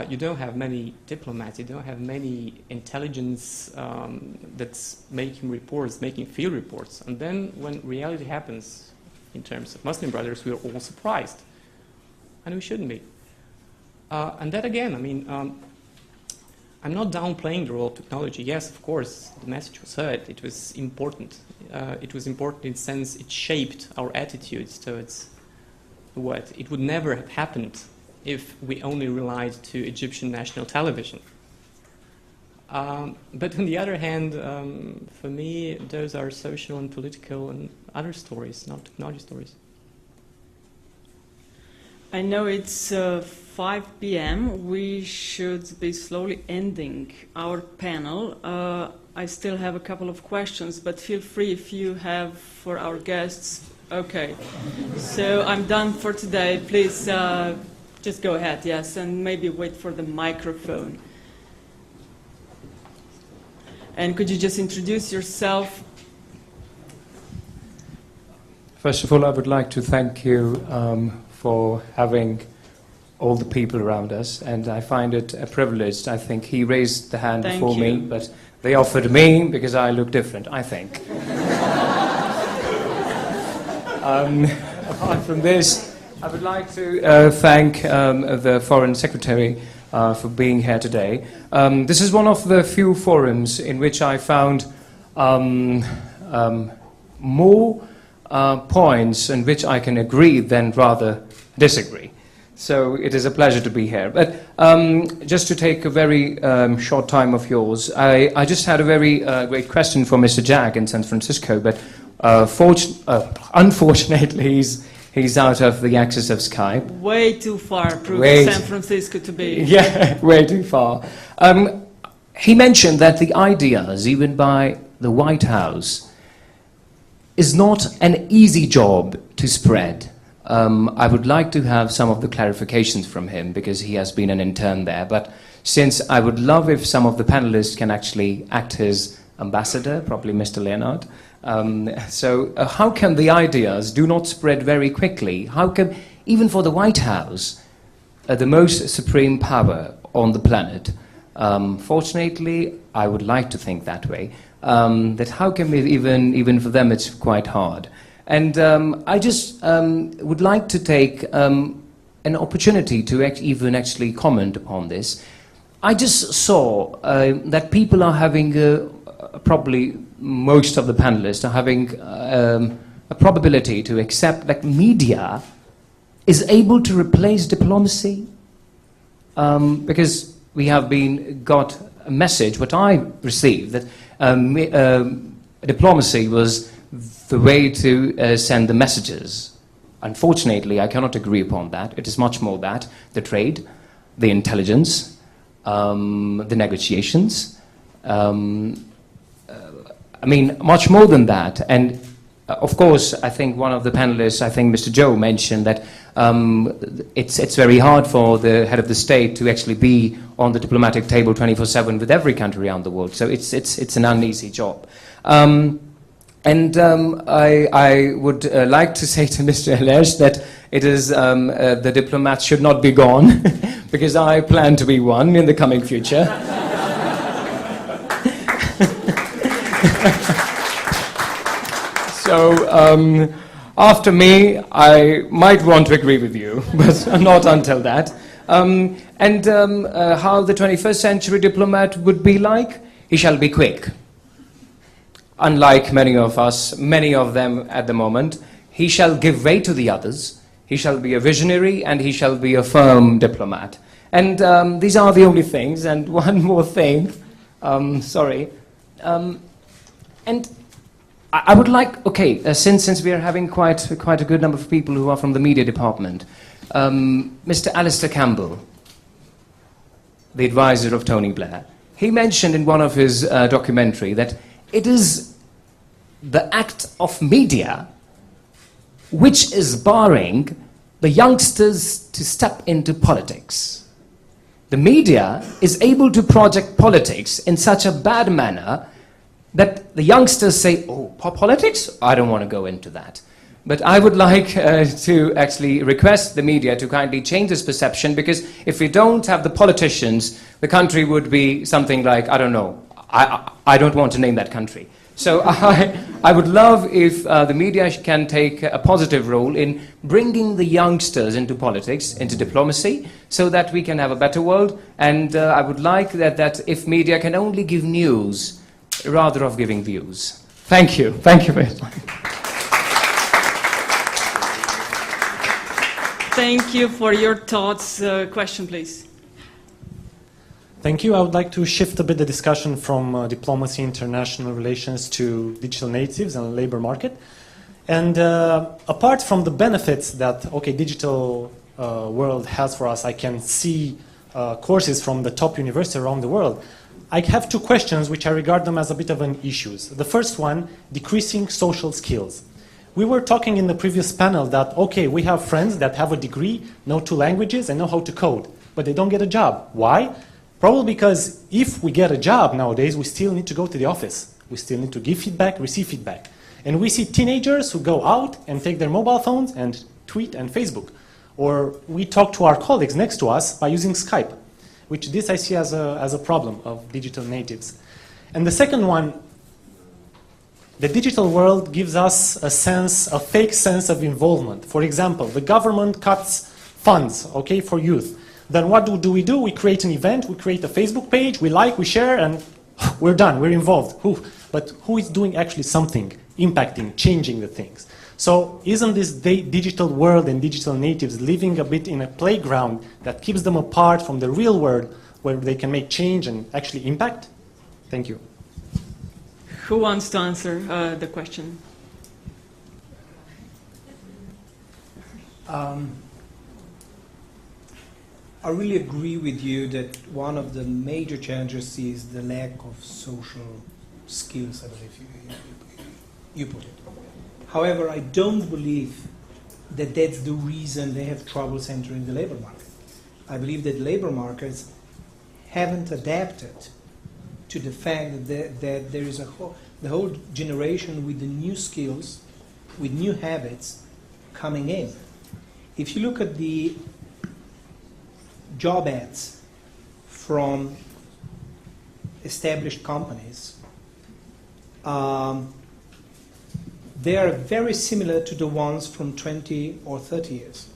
You don't have many diplomats, you don't have many intelligence that's making reports, making field reports. And then when reality happens, in terms of Muslim Brothers, we are all surprised. And we shouldn't be. And that again, I mean, I'm not downplaying the role of technology. Yes, of course, the message was heard. It was important. It was important in the sense it shaped our attitudes towards what. It would never have happened if we only relied to Egyptian national television. But on the other hand, for me, those are social and political and other stories, not technology stories. I know it's 5 p.m. We should be slowly ending our panel. I still have a couple of questions, but feel free if you have for our guests. Okay, so I'm done for today. Please just go ahead, yes, and maybe wait for the microphone. And could you just introduce yourself? First of all, I would like to thank you for having all the people around us, and I find it a privilege. I think he raised the hand before me, but they offered me because I look different, I think. Apart from this, I would like to thank the Foreign Secretary for being here today. This is one of the few forums in which I found more points in which I can agree than rather disagree. So it is a pleasure to be here. But just to take a very short time of yours, I just had a very great question for Mr. Jack in San Francisco, but unfortunately he's out of the access of Skype. Way too far from San Francisco to be. Yeah, way too far. He mentioned that the ideas, even by the White House, is not an easy job to spread. I would like to have some of the clarifications from him because he has been an intern there. But since I would love if some of the panelists can actually act as ambassador, probably Mr. Leonard. How can the ideas do not spread very quickly? How can, even for the White House, the most supreme power on the planet, fortunately, I would like to think that way, that how can we even for them it's quite hard. And I just would like to take an opportunity to even actually comment upon this. I just saw that people are having, probably most of the panelists are having a probability to accept that media is able to replace diplomacy. Because we have got a message, what I received, that diplomacy was the way to send the messages. Unfortunately, I cannot agree upon that. It is much more that, the trade, the intelligence, the negotiations, I mean, much more than that. And of course, I think one of the panelists, I think Mr. Joe mentioned that it's very hard for the head of the state to actually be on the diplomatic table 24/7 with every country around the world. So it's an uneasy job. I would like to say to Mr. Alej that it is the diplomats should not be gone because I plan to be one in the coming future. So after me, I might want to agree with you, but not until that. How the 21st century diplomat would be like? He shall be quick. Unlike many of us, many of them at the moment, he shall give way to the others. He shall be a visionary and he shall be a firm diplomat. And these are the only things. And one more thing, sorry. And I would like, okay, since we are having quite a good number of people who are from the media department, Mr. Alistair Campbell, the advisor of Tony Blair, he mentioned in one of his documentary that it is the act of media which is barring the youngsters to step into politics. The media is able to project politics in such a bad manner that the youngsters say, oh, politics? I don't want to go into that. But I would like to actually request the media to kindly change this perception, because if we don't have the politicians, the country would be something like, I don't know, I don't want to name that country. So I would love if the media can take a positive role in bringing the youngsters into politics, into diplomacy, so that we can have a better world. And I would like that if media can only give news, rather of giving views. Thank you. Thank you very much. Thank you for your thoughts. Question, please. Thank you. I would like to shift a bit the discussion from diplomacy, international relations to digital natives and labor market. And apart from the benefits that, digital world has for us, I can see courses from the top universities around the world. I have two questions which I regard them as a bit of an issues. The first one, decreasing social skills. We were talking in the previous panel that, we have friends that have a degree, know 2 languages, and know how to code, but they don't get a job. Why? Probably because if we get a job nowadays, we still need to go to the office. We still need to give feedback, receive feedback. And we see teenagers who go out and take their mobile phones and tweet and Facebook. Or we talk to our colleagues next to us by using Skype, which this I see as a problem of digital natives. And the second one, the digital world gives us a fake sense of involvement. For example, the government cuts funds, for youth. then what do we do? We create an event, we create a Facebook page, we like, we share, and we're done, we're involved. But who is doing actually something, impacting, changing the things? So isn't this digital world and digital natives living a bit in a playground that keeps them apart from the real world where they can make change and actually impact? Thank you. Who wants to answer the question? I really agree with you that one of the major challenges is the lack of social skills, I believe you put it. However, I don't believe that that's the reason they have troubles entering the labor market. I believe that labor markets haven't adapted to the fact that there is the whole generation with the new skills, with new habits coming in. If you look at the job ads from established companies, they are very similar to the ones from 20 or 30 years.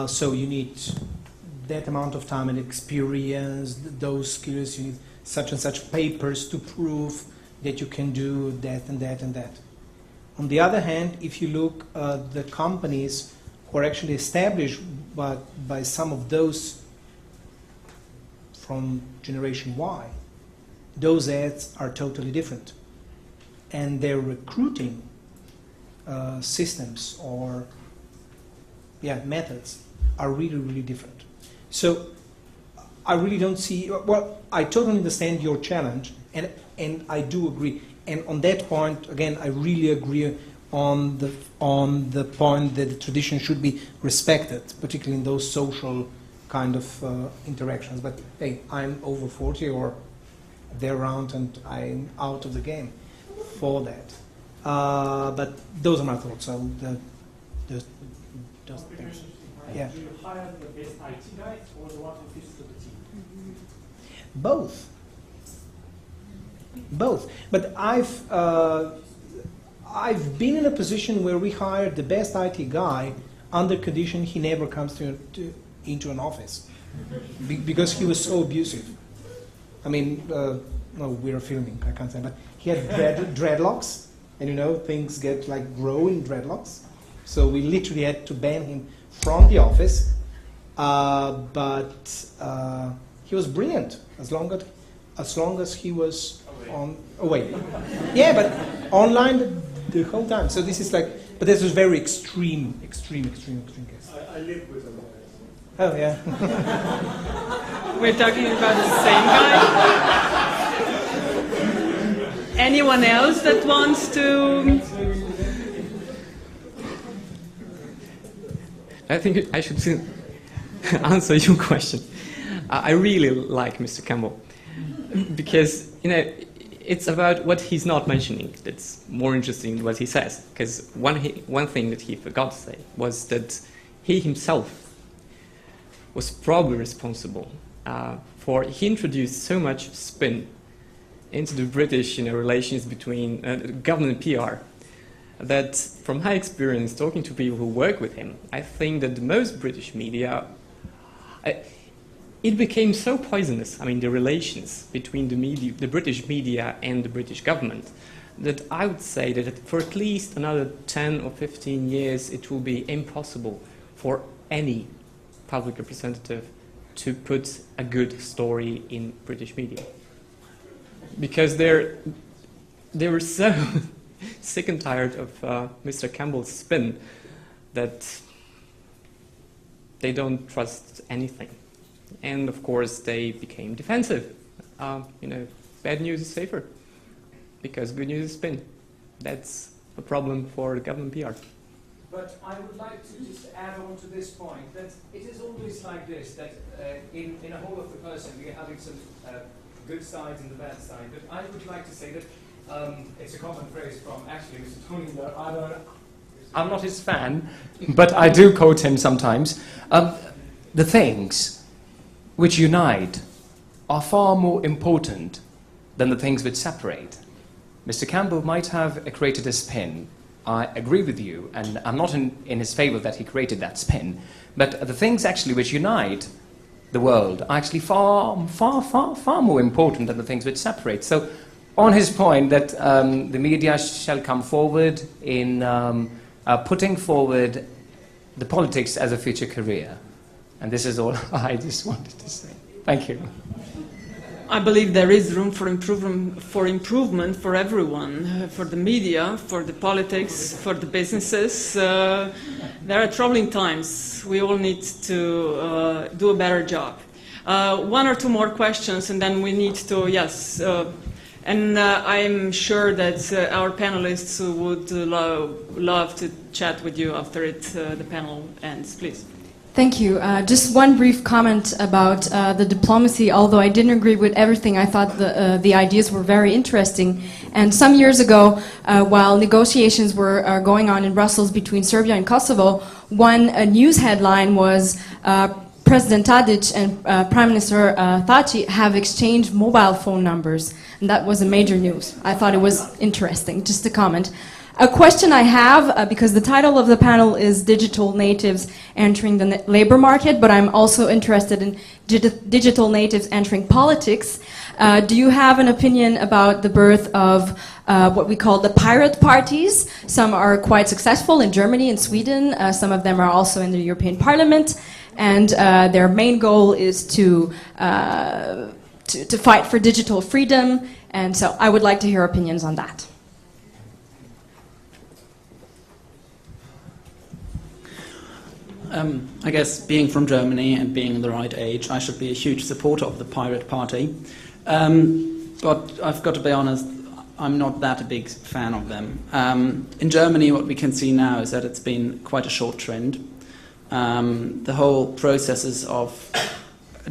So you need that amount of time and experience, those skills, you need such and such papers to prove that you can do that and that and that. On the other hand, if you look at the companies who are actually established by some of those from Generation Y, those ads are totally different. And their recruiting systems or methods are really, really different. So I really don't see, well, I totally understand your challenge, and I do agree. And on that point, again, I really agree on the point that the tradition should be respected, particularly in those social kind of interactions. But hey, I'm over 40 or therearound, and I'm out of the game for that. But those are my thoughts. So just things. Yeah. Do you hire the best IT guys or the one who fits to the team? Both. But I've been in a position where we hired the best IT guy under condition he never comes into an office because he was so abusive. I mean, no, we are filming, I can't say, but he had dreadlocks, and you know, things get like growing dreadlocks. So we literally had to ban him from the office, but he was brilliant as long as he was away. Yeah, but online the whole time. So this is like, but this was very extreme case. I live with him. Oh yeah. We're talking about the same guy. Anyone else that wants to? I think I should answer your question. I really like Mr. Campbell because, you know, it's about what he's not mentioning that's more interesting than what he says. Because one thing that he forgot to say was that he himself was probably responsible for he introduced so much spin into the British, you know, relations between government and PR. That from my experience talking to people who work with him, I think that the most British media, it became so poisonous, I mean the relations between the British media and the British government, that I would say that for at least another 10 or 15 years it will be impossible for any public representative to put a good story in British media. Because they were so sick and tired of Mr. Campbell's spin that they don't trust anything. And of course they became defensive. You know, bad news is safer because good news is spin. That's a problem for government PR. But I would like to just add on to this point that it is always like this, that in a whole of the person we're having some good sides and the bad side. But I would like to say that it's a common phrase from actually Mr. Tony. I'm not his fan, but I do quote him sometimes. The things which unite are far more important than the things which separate. Mr. Campbell might have created a spin, I agree with you, and I'm not in his favor that he created that spin, but the things actually which unite the world are actually far more important than the things which separate. So on his point that the media shall come forward in putting forward the politics as a future career. And this is all I just wanted to say. Thank you. I believe there is room for improvement for everyone, for the media, for the politics, for the businesses. There are troubling times. We all need to do a better job. One or two more questions, and then we need to, yes. And I'm sure that our panelists would love to chat with you after the panel ends. Please. Thank you. Just one brief comment about the diplomacy. Although I didn't agree with everything, I thought the ideas were very interesting. And some years ago, while negotiations were going on in Brussels between Serbia and Kosovo, one news headline was President Tadic and Prime Minister Thaci have exchanged mobile phone numbers. And that was a major news. I thought it was interesting. Just a comment. A question I have, because the title of the panel is Digital Natives Entering the Labor Market, but I'm also interested in digital natives entering politics. Do you have an opinion about the birth of what we call the pirate parties? Some are quite successful in Germany and Sweden. Some of them are also in the European Parliament. And their main goal is to fight for digital freedom. And so I would like to hear opinions on that. I guess being from Germany and being the right age, I should be a huge supporter of the Pirate Party. But I've got to be honest, I'm not that a big fan of them. In Germany, what we can see now is that it's been quite a short trend. The whole processes of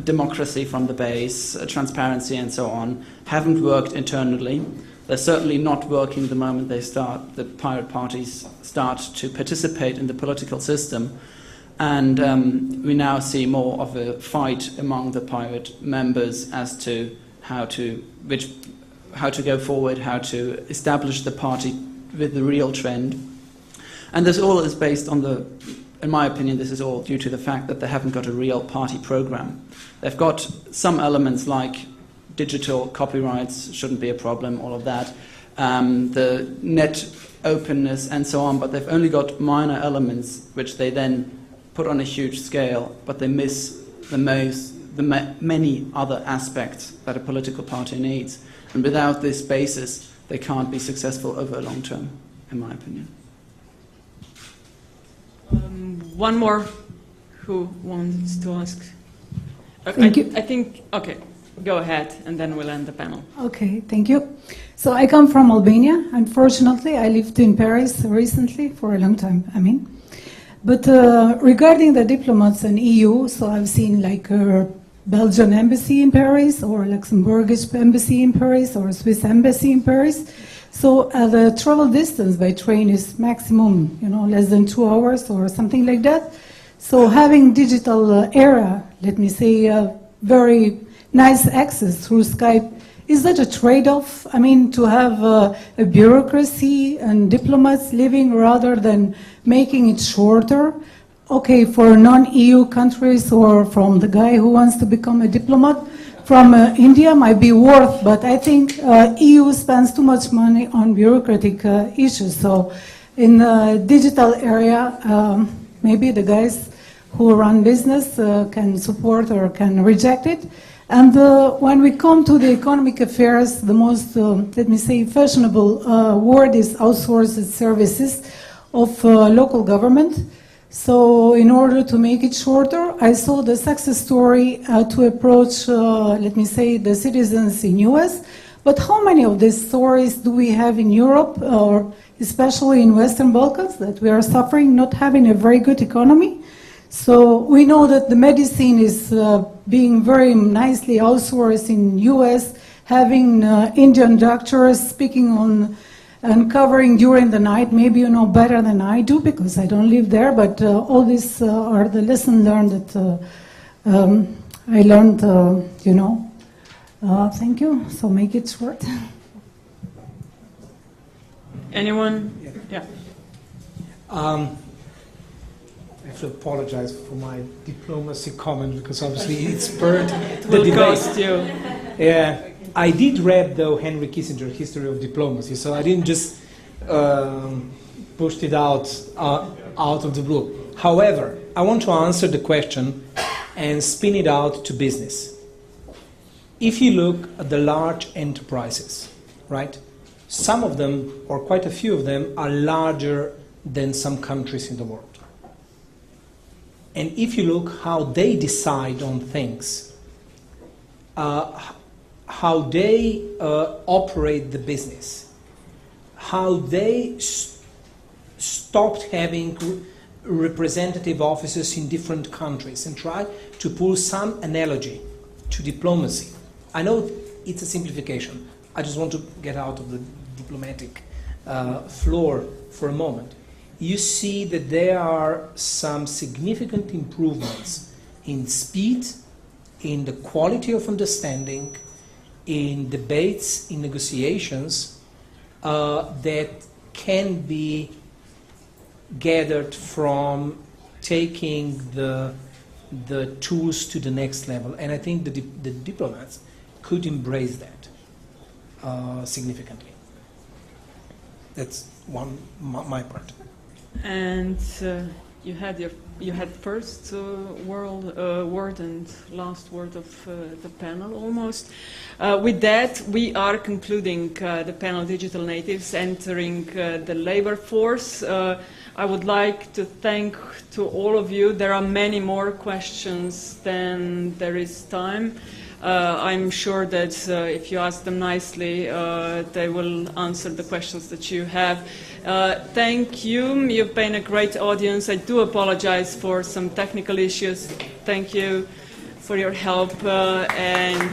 democracy from the base, transparency and so on, haven't worked internally. They're certainly not working the moment the pirate parties start to participate in the political system. And we now see more of a fight among the pirate members as to how to go forward, how to establish the party with the real trend. And this all is based on in my opinion, this is all due to the fact that they haven't got a real party program. They've got some elements like digital copyrights shouldn't be a problem, all of that, the net openness and so on, but they've only got minor elements which they then put on a huge scale, but they miss the many other aspects that a political party needs. And without this basis, they can't be successful over a long term, in my opinion. One more who wants to ask? Thank you. I think, okay, go ahead, and then we'll end the panel. Okay, thank you. So I come from Albania. Unfortunately, I lived in Paris recently for a long time, But regarding the diplomats and EU, so I've seen like a Belgian embassy in Paris, or Luxembourgish embassy in Paris, or Swiss embassy in Paris. So the travel distance by train is maximum, less than 2 hours or something like that. So having digital era, let me say, very nice access through Skype, is that a trade-off? To have a bureaucracy and diplomats living rather than making it shorter? Okay, for non-EU countries or from the guy who wants to become a diplomat from India might be worth, but I think EU spends too much money on bureaucratic issues. So in the digital area, maybe the guys who run business can support or can reject it. And when we come to the economic affairs, the most, let me say, fashionable word is outsourced services of local government. So in order to make it shorter, I saw the success story to approach, let me say, the citizens in US. But how many of these stories do we have in Europe, or especially in Western Balkans, that we are suffering, not having a very good economy? So we know that the medicine is being very nicely outsourced in US, having Indian doctors speaking on and covering during the night. Maybe you know better than I do because I don't live there, but all these are the lessons learned that I learned, thank you. So make it short. Anyone? Yeah. I have to apologize for my diplomacy comment because obviously it spurred the debate. Cost you. Yeah, I did read though Henry Kissinger's History of Diplomacy, so I didn't just push it out of the blue. However, I want to answer the question and spin it out to business. If you look at the large enterprises, right, some of them, or quite a few of them, are larger than some countries in the world. And if you look how they decide on things, how they operate the business, how they stopped having representative offices in different countries and try to pull some analogy to diplomacy. I know it's a simplification. I just want to get out of the diplomatic floor for a moment. You see that there are some significant improvements in speed, in the quality of understanding, in debates, in negotiations that can be gathered from taking the tools to the next level. And I think the diplomats could embrace that significantly. That's my part. And you had first word and last word of the panel almost. With that, we are concluding the panel Digital Natives Entering the Labor Force. I would like to thank to all of you. There are many more questions than there is time. I'm sure that if you ask them nicely, they will answer the questions that you have. Thank you. You've been a great audience. I do apologize for some technical issues. Thank you for your help and